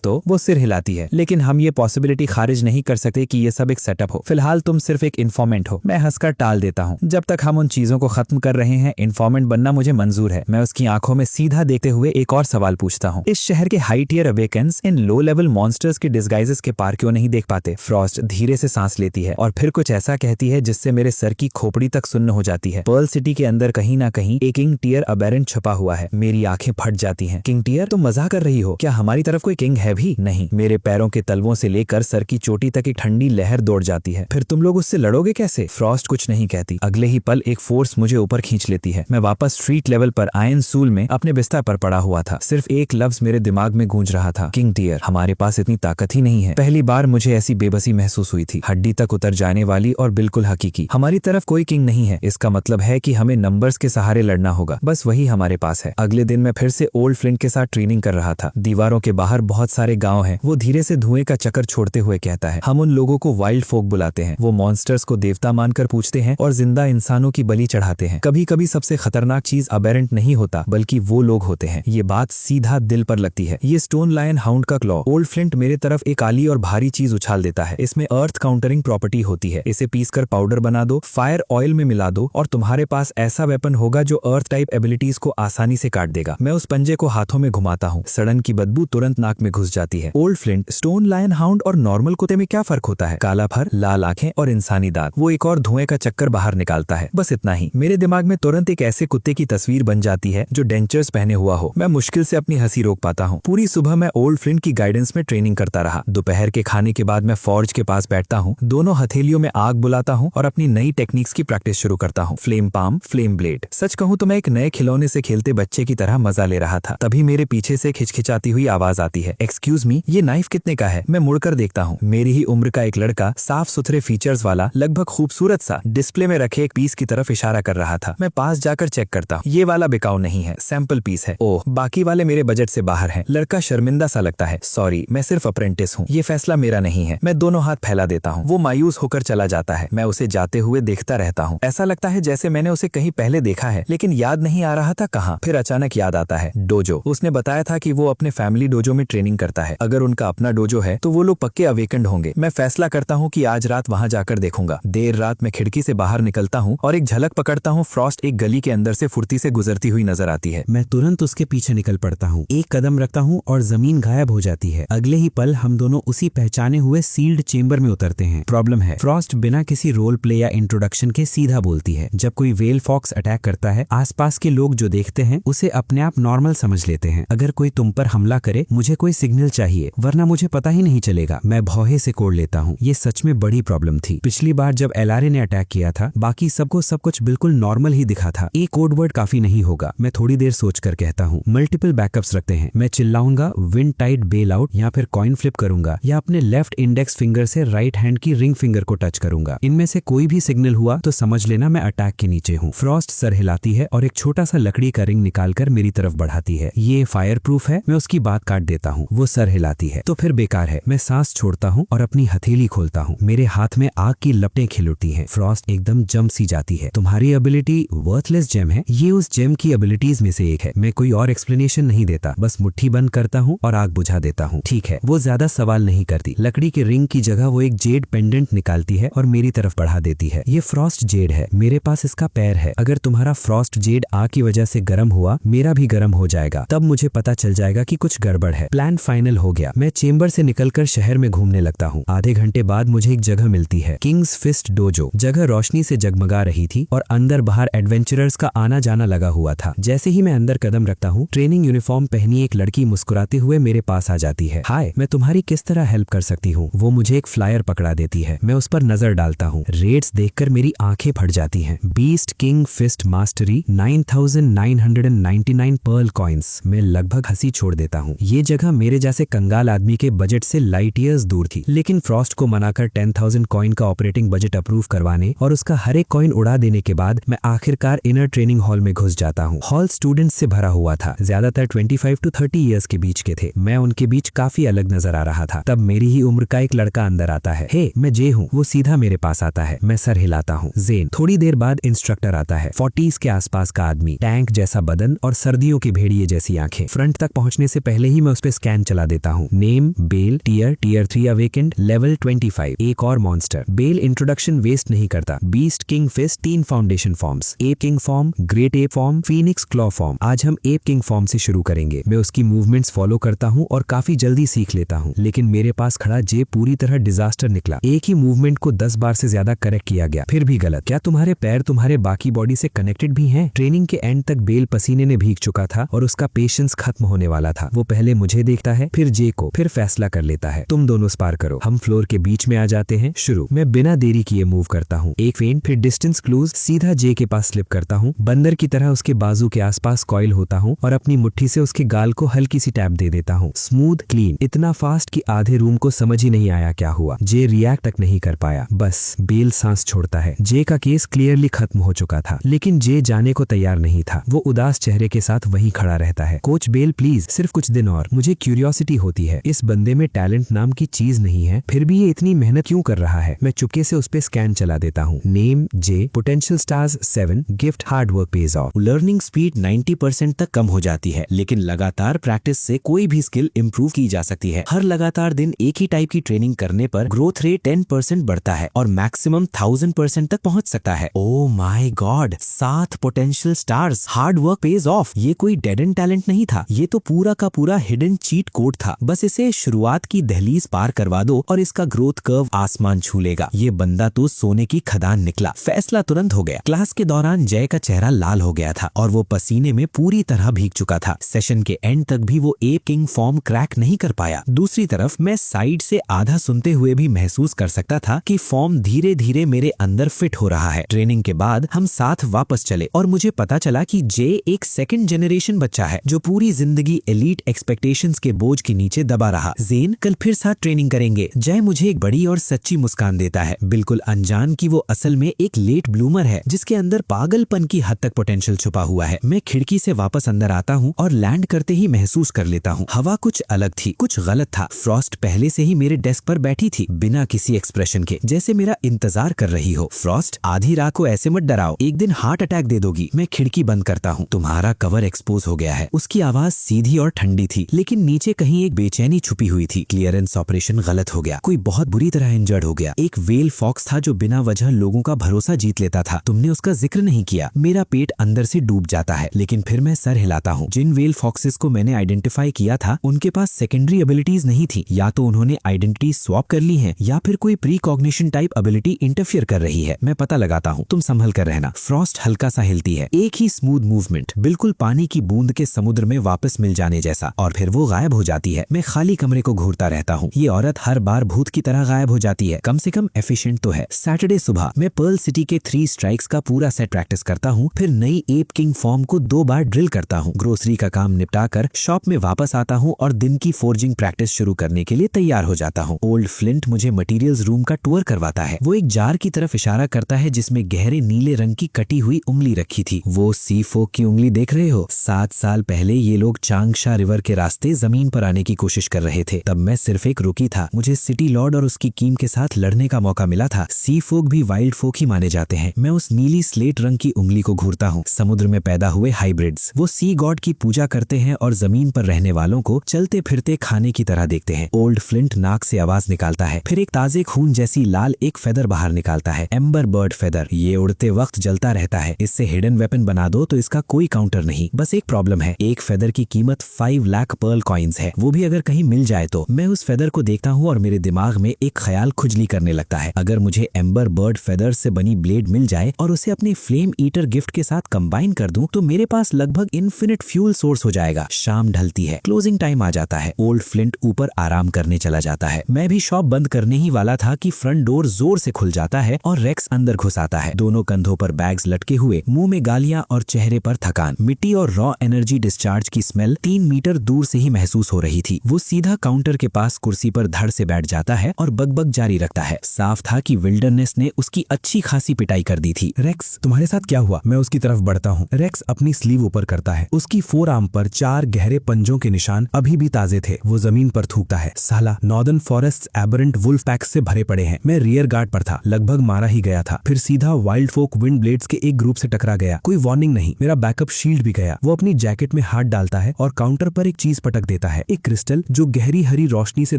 तो वो सिर हिलाती है। लेकिन हम ये पॉसिबिलिटी खारिज नहीं कर सकते कि ये सब एक सेटअप हो। फिलहाल तुम सिर्फ एक इन्फॉर्मेंट हो। मैं हंसकर टाल देता हूँ। जब तक हम उन चीजों को खत्म कर रहे हैं, इन्फॉर्मेंट बनना मुझे मंजूर है। मैं उसकी आंखों में सीधा देखते हुए एक और सवाल पूछता हूँ, इस शहर के हाई टियर अवेकेंस इन लो लेवल मॉन्स्टर्स के डिस्गाइजेस के पार क्यों नहीं देख पाते? फ्रॉस्ट धीरे से सांस लेती है और फिर कुछ ऐसा कहती है जिससे मेरे सर की खोपड़ी तक सुन्न हो जाती है। पर्ल सिटी के अंदर कहीं ना कहीं एक किंग टियर अबेरेंट छुपा हुआ है। मेरी आंखें फट जाती हैं। King tier? तुम मजाक कर रही हो? क्या हमारी तरफ कोई किंग है भी? नहीं। मेरे पैरों के तलवों से लेकर सर की चोटी तक एक ठंडी लहर दौड़ जाती है। फिर तुम लोग उससे लड़ोगे कैसे? फ्रॉस्ट कुछ नहीं कहती। अगले ही पल एक फोर्स मुझे ऊपर खींच लेती है। मैं वापस स्ट्रीट लेवल पर आयन सूल में अपने बिस्तर पर पड़ा हुआ था। सिर्फ एक लफ्ज मेरे दिमाग में गूंज रहा था, किंग टियर। हमारे पास इतनी ताकत ही नहीं है। पहली बार मुझे ऐसी बेबसी महसूस हुई थी, हड्डी तक उतर जाने वाली और बिल्कुल हकीकी। हमारी तरफ कोई किंग नहीं है। इसका मतलब है कि हमें नंबर्स के सहारे लड़ना होगा। बस वही हमारे पास है। अगले दिन मैं फिर से ओल्ड फ्लिंट के साथ ट्रेनिंग कर रहा था। दीवारों के बाहर बहुत सारे गांव हैं। वो धीरे से धुएं का चक्कर छोड़ते हुए कहता है, हम उन लोगों को वाइल्ड फोक बुलाते हैं। वो मॉन्स्टर्स को देवता मानकर पूजते हैं और जिंदा इंसानों की बलि चढ़ाते हैं। कभी कभी सबसे खतरनाक चीज अबेरेंट नहीं होता बल्कि वो लोग होते हैं। ये बात सीधा दिल पर लगती है। ये स्टोन लायन हाउंड का क्लॉ। ओल्ड फ्लिंट मेरे तरफ एक काली और भारी चीज उछाल देता है। इसमें अर्थ काउंटरिंग प्रॉपर्टी होती है। इसे पीसकर पाउडर बना दो, फायर ऑयल में मिला दो और तुम्हारे पास ऐसा वेपन होगा जो अर्थ टाइप एबिलिटीज को आसानी से काट देगा। मैं उस पंजे को हाथों में घुमाता हूँ। सड़न की बदबू तुरंत नाक में घुस जाती है। Old flint, stone lion hound और नॉर्मल कुत्ते में क्या फर्क होता है? काला फर, लाल आंखें और इंसानी दांत। वो एक और धुएं का चक्कर बाहर निकालता है। बस इतना ही। मेरे दिमाग में तुरंत एक ऐसे कुत्ते की तस्वीर बन जाती है जो डेंचर्स पहने हुआ हो। मैं मुश्किल से अपनी हंसी रोक पाता हूँ। पूरी सुबह मैं ओल्ड फ्रेंड की गाइडेंस में ट्रेनिंग करता रहा। दोपहर के खाने के बाद मैं फॉर्ज के पास बैठता हूँ, दोनों हथेलियों में आग बुलाता हूँ और अपनी नई टेक्निक्स की प्रैक्टिस शुरू करता हूँ। Flame palm, flame blade. सच कहूँ तो मैं एक नए खिलौने से खेलते बच्चे की तरह मजा ले रहा था। तभी मेरे पीछे से खिचखिचाती हुई आवाज आती है, एक्सक्यूज मी, ये नाइफ कितने का है? मैं मुड़कर देखता हूँ। मेरी ही उम्र का एक लड़का साफ सुथरे फीचर्स वाला, लगभग खूबसूरत सा, डिस्प्ले में रखे एक पीस की तरफ इशारा कर रहा था। मैं पास जाकर चेक करता हूँ। ये वाला बिकाऊ नहीं है, सैंपल पीस है। ओह, बाकी वाले मेरे बजट से बाहर हैं। लड़का शर्मिंदा सा लगता है। सॉरी, मैं सिर्फ अप्रेंटिस हूँ, ये फैसला मेरा नहीं है। मैं दोनों हाथ फैला देता हूँ। वो मायूस होकर चला जाता है। मैं उसे जाते हुए देखता रहता हूँ। ऐसा लगता है जैसे मैंने उसे कहीं पहले देखा है, लेकिन याद नहीं आ रहा था कहाँ। फिर अचानक याद आता है, डोजो। उसने बताया था कि वो अपने फैमिली डोजो में ट्रेनिंग करता है। अगर उनका अपना डोजो है तो वो लोग पक्के अवेकेंड होंगे। मैं फैसला करता हूँ कि आज रात वहाँ जाकर देखूंगा। देर रात मैं खिड़की से बाहर निकलता हूँ और एक झलक पकड़ता हूँ। फ्रॉस्ट एक गली के अंदर से फुर्ती से गुजरती हुई नजर आती है। मैं तुरंत उसके पीछे निकल पड़ता हूँ। एक कदम रखता हूँ और जमीन गायब हो जाती है। अगले ही पल हम दोनों उसी पहचाने हुए सील्ड चेंबर में उतरते हैं। प्रॉब्लम है, फ्रॉस्ट बिना किसी रोल प्ले या इंट्रोडक्शन के सीधा बोलती है। जब कोई वेल फॉक्स अटैक करता है, आसपास के लोग जो देखते हैं उसे अपने आप नॉर्मल समझ लेते हैं। अगर कोई तुम पर हमला करे, मुझे कोई सिग्नल चाहिए, वरना मुझे पता ही नहीं चलेगा। मैं भौहे से कोड़ लेता हूँ। ये सच में बड़ी प्रॉब्लम थी। पिछली बार जब एलआरए ने अटैक किया था, बाकी सबको सब कुछ बिल्कुल नॉर्मल ही दिखा था। एक कोड वर्ड काफी नहीं होगा। मैं थोड़ी देर सोचकर कहता हूँ, मल्टीपल बैकअप्स रखते हैं। मैं चिल्लाऊंगा, विंड टाइड बेल आउट, या फिर कॉइन फ्लिप करूंगा, या अपने लेफ्ट इंडेक्स फिंगर से राइट हैंड की रिंग फिंगर को टच करूंगा। इनमें से कोई भी सिग्नल हुआ तो समझ लेना मैं अटैक के नीचे हूँ। फ्रॉस्ट सर हिलाती है और एक छोटा सा लकड़ी का रिंग निकालकर मेरी तरफ बढ़ाती है। ये फायर प्रूफ है। मैं उसकी बात काट देता हूँ। वो सर हिलाती है तो फिर बेकार है। मैं सांस छोड़ता हूँ और अपनी हथेली खोलता हूँ। मेरे हाथ में आग की लपटें खिल उठती हैं। फ्रॉस्ट एकदम जम सी जाती है। तुम्हारी एबिलिटी वर्थलेस जेम है। ये उस जेम की एबिलिटीज में से एक है। मैं कोई और एक्सप्लेनेशन नहीं देता, बस मुट्ठी बंद करता हूँ और आग बुझा देता हूँ। ठीक है, वो ज्यादा सवाल नहीं करती। लकड़ी के रिंग की जगह वो एक जेड पेंडेंट निकालती है और मेरी तरफ बढ़ा देती है। ये फ्रॉस्ट जेड है। मेरे पास इसका पैर है। अगर तुम्हारा फ्रॉस्ट जेड आग की वजह से गर्म हुआ, मेरा भी गर्म हो जाएगा। तब मुझे पता चल जाएगा कि कुछ गड़बड़ है। प्लान फाइनल हो गया। मैं चेंबर से निकलकर शहर में घूमने लगता हूँ। आधे घंटे बाद मुझे एक जगह मिलती है, किंग्स फिस्ट डोजो। जगह रोशनी से जगमगा रही थी और अंदर बाहर एडवेंचरर्स का आना जाना लगा हुआ था। जैसे ही मैं अंदर कदम रखता हूँ, ट्रेनिंग यूनिफॉर्म पहनी एक लड़की मुस्कुराते हुए मेरे पास आ जाती है। हाय, मैं तुम्हारी किस तरह हेल्प कर सकती हूँ? वो मुझे एक फ्लायर पकड़ा देती है। मैं उस पर नजर डालता हूँ। रेट्स देखकर मेरी आंखें फट जाती हैं। Beast king fist mastery 9999 pearl coins. मैं लगभग हंसी छोड़ देता हूँ। ये जगह मेरे जैसे कंगाल आदमी के बजट से लाइट ईयर्स दूर थी, लेकिन फ्रॉस्ट को मनाकर 10,000 कॉइन का ऑपरेटिंग बजट अप्रूव करवाने और उसका हर एक कॉइन उड़ा देने के बाद मैं आखिरकार इनर ट्रेनिंग हॉल में घुस जाता हूँ। हॉल स्टूडेंट्स से भरा हुआ था। ज्यादातर 25 to 30 ईयर्स के बीच के थे। मैं उनके बीच काफी अलग नजर आ रहा था। तब मेरी ही उम्र का एक लड़का अंदर आता है। हे, मैं जे हूँ। वो सीधा मेरे पास आता है। मैं सर हिलाता हूँ। जेन। थोड़ी देर बाद इंस्ट्रक्टर आता है। 40s के आसपास का आदमी, टैंक जैसा बदन और सर्दियों के भेड़िए जैसी आंखें। फ्रंट तक पहुंचने से पहले ही मैं उस पर स्कैन चला देता हूँ। Name Bell, tier 3 awakened, level 25। एक और मॉन्स्टर। बेल इंट्रोडक्शन वेस्ट नहीं करता। Beast king fist 3 foundation forms, ape king form, great ape form, phoenix claw form. आज हम एप किंग फॉर्म से शुरू करेंगे। मैं उसकी मूवमेंट्स फॉलो करता हूँ और काफी जल्दी सीख लेता हूँ, लेकिन मेरे पास खड़ा जे पूरी तरह डिजास्टर निकला। एक ही मूवमेंट को 10 बार से ज्यादा करेक्ट किया गया, फिर भी गलत। क्या तुम्हारे पैर तुम्हारे बाकी बॉडी से कनेक्टेड भी हैं? ट्रेनिंग के एंड तक बेल पसीने ने भीग चुका था और उसका पेशेंस खत्म होने वाला था। वो पहले मुझे देखता है, फिर जे को, फिर फैसला कर लेता है। तुम दोनों स्पार करो। हम फ्लोर के बीच में आ जाते हैं। शुरू। मैं बिना देरी किए मूव करता हूँ। एक फेंट, फिर डिस्टेंस क्लूज, सीधा जे के पास स्लिप करता हूँ। बंदर की तरह उसके बाजू के आसपास कॉइल होता हूँ और अपनी मुट्ठी से उसके गाल को हल्की सी टैप दे देता हूँ। स्मूथ, क्लीन, इतना फास्ट कि आधे रूम को समझ ही नहीं आया क्या हुआ। जे रिएक्ट तक नहीं कर पाया। बस बेल सांस छोड़ता है। जे का केस क्लियरली खत्म हो चुका था, लेकिन जे जाने को तैयार नहीं था। वो उदास चेहरे के साथ वहीं खड़ा रहता है। कोच बेल प्लीज, सिर्फ कुछ दिन और। मुझे क्यूरियोसिटी होती है, इस बंदे में टैलेंट नाम की चीज नहीं है, फिर भी ये इतनी मेहनत क्यों कर रहा है? मैं चुपके से उस पे स्कैन चला देता हूँ। Name J, potential stars 7, gift hard work page of. Learning speed 90% तक कम हो जाती है, लेकिन लगातार प्रैक्टिस से कोई भी स्किल इंप्रूव की जा सकती है। हर लगातार दिन एक ही टाइप की ट्रेनिंग करने पर ग्रोथ रेट 10% बढ़ता है और मैक्सिमम 1000% तक पहुंच सकता है। Oh my God, 7 potential stars, hard work page of. ये कोई डेड एंड टैलेंट नहीं था, ये तो पूरा का पूरा हिडन चीट कोड था। बस इसे शुरुआत की दहलीज पार करवा दो और इसका ग्रोथ कर्व आसमान छू लेगा। ये बंदा तो सोने की खदान निकला। फैसला तुरंत हो गया। क्लास के दौरान जय का चेहरा लाल हो गया था। और वो पसीने में पूरी तरह भीग चुका था। सेशन के एंड तक भी वो एप किंग फॉर्म क्रैक नहीं कर पाया। दूसरी तरफ मैं साइड से आधा सुनते हुए भी महसूस कर सकता था कि फॉर्म धीरे धीरे मेरे अंदर फिट हो रहा है। ट्रेनिंग के बाद हम साथ वापस चले और मुझे पता चला कि जे एक सेकंड जनरेशन बच्चा है जो पूरी जिंदगी एलीट एक्सपेक्टेशंस के बोझ के नीचे दबा रहा। ज़ेन कल फिर साथ ट्रेनिंग करेंगे। जय मुझे एक बड़ी और सच्ची मुस्कान देता है, बिल्कुल अनजान कि वो असल में एक लेट ब्लूमर है जिसके अंदर पागलपन की हद तक पोटेंशियल छुपा हुआ है। मैं खिड़की से वापस अंदर आता हूँ और लैंड करते ही महसूस कर लेता हूँ हवा कुछ अलग थी, कुछ गलत था। फ्रॉस्ट पहले से ही मेरे डेस्क पर बैठी थी बिना किसी एक्सप्रेशन के, जैसे मेरा इंतजार कर रही हो। फ्रॉस्ट, आधी रात को ऐसे मत डराओ, एक दिन हार्ट अटैक दे दोगी। मैं खिड़की बंद करता हूँ। तुम्हारा कवर एक्सपोज हो गया है। उसकी आवाज सीधी और ठंडी थी, लेकिन नीचे कहीं एक बेचैनी छुपी हुई थी। क्लियरेंस ऑपरेशन गलत हो गया, कोई बहुत बुरी तरह इंजर्ड हो गया। एक वेल फॉक्स था जो बिना वजह लोगों का भरोसा जीत लेता था। तुमने उसका जिक्र नहीं किया। मेरा पेट अंदर से डूब जाता है, लेकिन फिर मैं सर हिलाता हूँ। जिन वेल फॉक्सेस को मैंने आइडेंटिफाई किया था उनके पास सेकेंडरी एबिलिटीज नहीं थी। या तो उन्होंने आइडेंटिटी स्वैप कर ली है या फिर कोई pre cognition type ability interfere कर रही है। मैं पता लगाता हूँ, तुम संभल कर रहना। फ्रॉस्ट हल्का सा हिलती है, एक ही स्मूथ मूवमेंट, बिल्कुल पानी की बूंद के समुद्र में वापस मिल जाने जैसा, और फिर वो गायब हो जाती है। मैं खाली कमरे को घूरता रहता हूँ। ये औरत हर बार भूत की तरह गायब हो जाती है, कम से कम एफिशिएंट तो है। सैटरडे सुबह मैं पर्ल सिटी के 3 स्ट्राइक्स का पूरा सेट प्रैक्टिस करता हूँ, फिर नई एप किंग फॉर्म को 2 बार ड्रिल करता हूँ। ग्रोसरी का काम निपटा कर शॉप में वापस आता हूँ और दिन की फोर्जिंग प्रैक्टिस शुरू करने के लिए तैयार हो जाता हूँ। ओल्ड फ्लिंट मुझे मटेरियल्स रूम का टूर करवाता है। वो एक जार की तरफ इशारा करता है जिसमें गहरे नीले रंग की कटी हुई उंगली रखी थी। वो सी फोक की उंगली देख रहे हो? 7 साल पहले ये लोग चांगशा रिवर के रास्ते जमीन पर आने की कोशिश कर रहे थे। तब मैं सिर्फ एक रुकी था। मुझे सिटी लॉर्ड और उसकी टीम के साथ लड़ने का मौका मिला था। सी फोक भी वाइल्ड फोक ही माने जाते हैं। मैं उस नीली स्लेट रंग की उंगली को घूरता हूँ। समुद्र में पैदा हुए हाइब्रिड्स, वो सी गॉड की पूजा करते हैं और जमीन पर रहने वालों को चलते फिरते खाने की तरह देखते हैं। ओल्ड फ्लिंट नाक से आवाज निकालता है, फिर एक ताजे खून जैसी लाल एक फेदर बाहर निकालता है। एम्बर बर्ड फेदर, ये उड़ते वक्त जलता रहता है। इससे हिडन वेपन बना दो तो इसका कोई काउंटर नहीं। बस एक प्रॉब्लम है, एक फेदर की कीमत 5 लाख पर्ल कॉइन्स है। वो भी अगर कहीं मिल जाए तो। मैं उस फेदर को देखता हूँ और मेरे दिमाग में एक ख्याल खुजली करने लगता है। अगर मुझे एम्बर बर्ड फेदर से बनी ब्लेड मिल जाए और उसे अपने फ्लेम ईटर गिफ्ट के साथ कंबाइन कर दूं तो मेरे पास लगभग इन्फिनिट फ्यूल सोर्स हो जाएगा। शाम ढलती है, क्लोजिंग टाइम आ जाता है। ओल्ड फ्लिंट ऊपर आराम करने चला जाता है। मैं भी शॉप बंद करने ही वाला था कि फ्रंट डोर जोर से खुल जाता है और रेक्स अंदर घुस आता है। दोनों कंधों पर बैग्स लटके हुए, मुंह में गालियां और चेहरे पर थकान। मिट्टी और रॉ एनर्जी डिस्चार्ज की स्मेल 3 मीटर दूर से ही महसूस हो रही थी। वो सीधा काउंटर के पास कुर्सी पर धड़ से बैठ जाता है और बकबक जारी रखता है। साफ था कि विल्डरनेस ने उसकी अच्छी खासी पिटाई कर दी थी। रेक्स, तुम्हारे साथ क्या हुआ? मैं उसकी तरफ बढ़ता हूँ। रेक्स अपनी स्लीव ऊपर करता है। उसकी फोरआर्म पर 4 गहरे पंजों के निशान अभी भी ताजे थे। वो जमीन पर थूकता है। साला, northern forest aberrant wolf packs से भरे पड़े हैं। मैं रियर गार्ड पर था, लगभग मारा ही गया था। फिर सीधा वाइल्ड फोक विंड ब्लेड्स के एक ग्रुप से टकरा गया। कोई वार्निंग नहीं, मेरा बैकअप शील्ड भी गया। वो अपनी जैकेट में हाथ डालता है और काउंटर पर एक चीज पटक देता है, एक क्रिस्टल जो गहरी हरी रोशनी से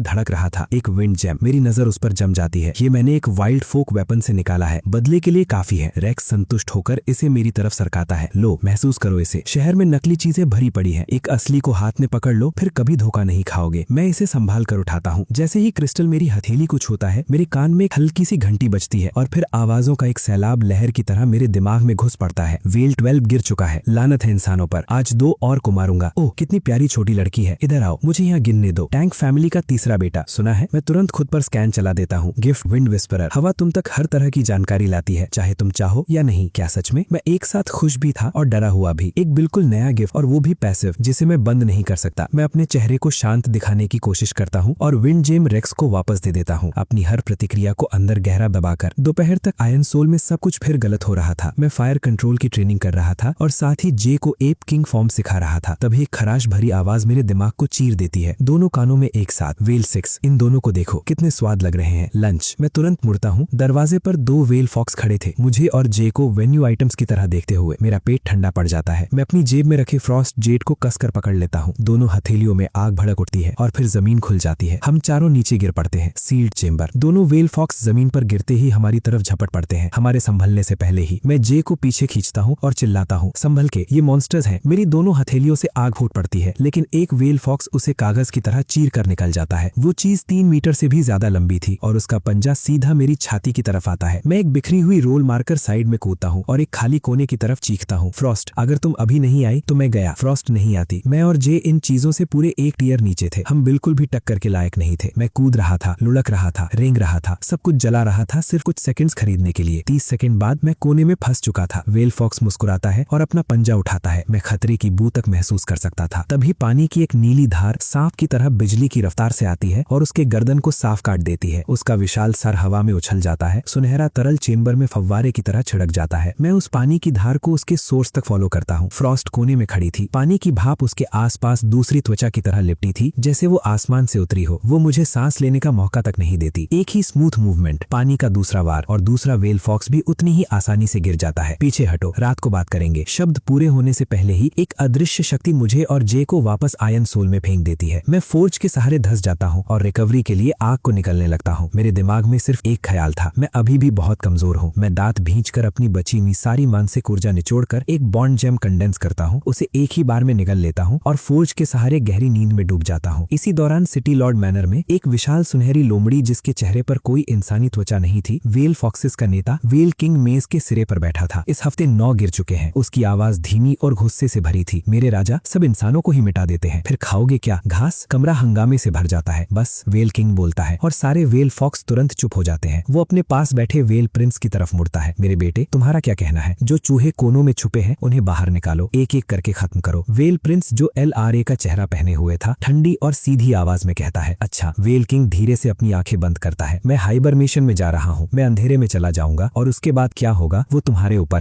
धड़क रहा था, एक विंड जेम। मेरी नजर उस पर जम जाती है। ये मैंने एक वाइल्ड फोक वेपन से निकाला है, बदले के लिए काफी है। रेक्स संतुष्ट होकर इसे मेरी तरफ सरकाता है। लो, महसूस करो इसे। शहर में नकली चीजें भरी पड़ी है, एक असली को हाथ में पकड़ लो, फिर कभी धोखा नहीं खाओगे। मैं इसे संभाल कर उठाता हूँ। जैसे ही क्रिस्टल मेरी हथेली को छूता है, मेरे कान में एक हल्की सी घंटी बजती है और फिर आवाजों का एक सैलाब लहर की तरह मेरे दिमाग में घुस पड़ता है। वेल 12 गिर चुका है। लानत है इंसानों पर। आज 2 और को मारूंगा। ओह, कितनी प्यारी छोटी लड़की है। इधर आओ, मुझे यहाँ गिनने दो। टैंक फैमिली का तीसरा बेटा, सुना है? मैं तुरंत खुद पर स्कैन चला देता हूँ। गिफ्ट विंड विस्परर, हवा तुम तक हर तरह की जानकारी लाती है, चाहे तुम चाहो या नहीं। क्या सच में? मैं एक साथ खुश भी था और डरा हुआ भी। एक बिल्कुल नया गिफ्ट, और वो भी पैसिव, जिसे मैं बंद नहीं कर सकता। मैं अपने चेहरे को शांत दिखाने की कोशिश करता हूँ और विंड जेम रेक्स को वापस दे देता हूँ, अपनी हर प्रतिक्रिया को अंदर गहरा दबाकर। दोपहर तक आयरन सोल में सब कुछ फिर गलत हो रहा था। मैं फायर कंट्रोल की ट्रेनिंग कर रहा था और साथ ही जे को एप किंग फॉर्म सिखा रहा था। तभी एक खराश भरी आवाज मेरे दिमाग को चीर देती है। दोनों कानों में एक साथ, वेल 6, इन दोनों को देखो, कितने स्वाद लग रहे हैं। लंच। मैं तुरंत मुड़ता हूँ। दरवाजे पर 2 वेल फॉक्स खड़े थे, मुझे और जे को वेन्यू आइटम्स की तरह देखते हुए। मेरा पेट ठंडा पड़ जाता है। मैं अपनी जेब में रखे फ्रॉस्ट जेट को कसकर पकड़ लेता हूँ। दोनों हथेलियों में आग भड़क उठती है और फिर जमीन खुल जाती है। हम चारों नीचे गिर पड़ते हैं। Sealed chamber. दोनों वेल फॉक्स जमीन पर गिरते ही हमारी तरफ झपट पड़ते हैं, हमारे संभलने से पहले ही। मैं जे को पीछे खींचता हूँ और चिल्लाता हूँ, संभल के, ये मॉन्स्टर्स हैं। मेरी दोनों हथेलियों से आग फूट पड़ती है, लेकिन एक वेल फॉक्स उसे कागज की तरह चीर कर निकल जाता है। वो चीज 3 मीटर से भी ज्यादा लंबी थी और उसका पंजा सीधा मेरी छाती की तरफ आता है। मैं एक बिखरी हुई रोल मारकर साइड में कूदता हूँ और एक खाली कोने की तरफ चीखता हूँ, हूँ। फ्रॉस्ट, अगर तुम अभी नहीं आई तो मैं गया। फ्रॉस्ट नहीं आती। मैं और जे इन चीजों से पूरे एक टियर नीचे थे। हम बिल्कुल भी टक्कर के लायक नहीं थे। मैं कूद रहा था, लुढ़क रहा था, रेंग रहा था, सब कुछ जला रहा था सिर्फ कुछ सेकंड्स खरीदने के लिए। 30 सेकंड बाद मैं कोने में फंस चुका था। वेल फॉक्स मुस्कुराता है और अपना पंजा उठाता है। मैं खतरे की बू तक महसूस कर सकता था। तभी पानी की एक नीली धार सांप की तरह बिजली की रफ्तार से आती है और उसके गर्दन को साफ काट देती है। उसका विशाल सर हवा में उछल जाता है। सुनहरा तरल चेंबर में फव्वारे की तरह छिड़क जाता है। मैं उस पानी की धार को उसके सोर्स तक फॉलो करता हूँ। फ्रॉस्ट कोने में खड़ी थी। पानी की भाप उसके आसपास दूसरी त्वचा की तरह लिपटी थी, जैसे वो आसमान से उतरी हो। वो मुझे सांस लेने का मौका तक नहीं देती। एक ही स्मूथ मूवमेंट, पानी का दूसरा वार और दूसरा वेल फॉक्स भी उतनी ही आसानी से गिर जाता है। पीछे हटो, रात को बात करेंगे। शब्द पूरे होने से पहले ही एक अदृश्य शक्ति मुझे और जे को वापस आयन सोल में फेंक देती है। मैं फोर्ज के सहारे धंस जाता हूँ और रिकवरी के लिए आग को निकलने लगता हूँ। मेरे दिमाग में सिर्फ एक ख्याल था, मैं अभी भी बहुत कमजोर हूँ। मैं दांत भींचकर अपनी बची हुई सारी मानसिक ऊर्जा निचोड़कर एक बॉन्ड जेम कंडेंस करता हूँ, उसे एक ही बार में निगल लेता हूँ और फोर्ज के सहारे गहरी नींद में डूब जाता हूँ। इसी दौरान सिटी लॉर्ड मैनर में एक विशाल सुनहरी लोमड़ी, जिसके चेहरे पर कोई इंसानी त्वचा नहीं थी, वेल फॉक्सेस का नेता वेल किंग मेज के सिरे पर बैठा था। इस हफ्ते 9 गिर चुके हैं। उसकी आवाज धीमी और गुस्से से भरी थी। मेरे राजा, सब इंसानों को ही मिटा देते हैं, फिर खाओगे क्या? घास। कमरा हंगामे से भर जाता है। बस, वेल किंग बोलता है और सारे वेल फॉक्स तुरंत चुप हो जाते हैं। वो अपने पास बैठे वेल प्रिंस की तरफ मुड़ता है। मेरे बेटे, तुम्हारा क्या कहना है? जो चूहे कोनों में छुपे हैं उन्हें बाहर निकालो, एक एक करके खत्म करो। वेल प्रिंस, जो LRA का चेहरा पहने हुए था, ठंडी और सीधी आवाज में कहता है। अच्छा। वेल किंग धीरे से अपनी आंखें बंद करता है। मैं हाइबरनेशन में जा रहा हूँ। मैं अंधेरे में चला जाऊंगा और उसके बाद क्या होगा वो तुम्हारे ऊपर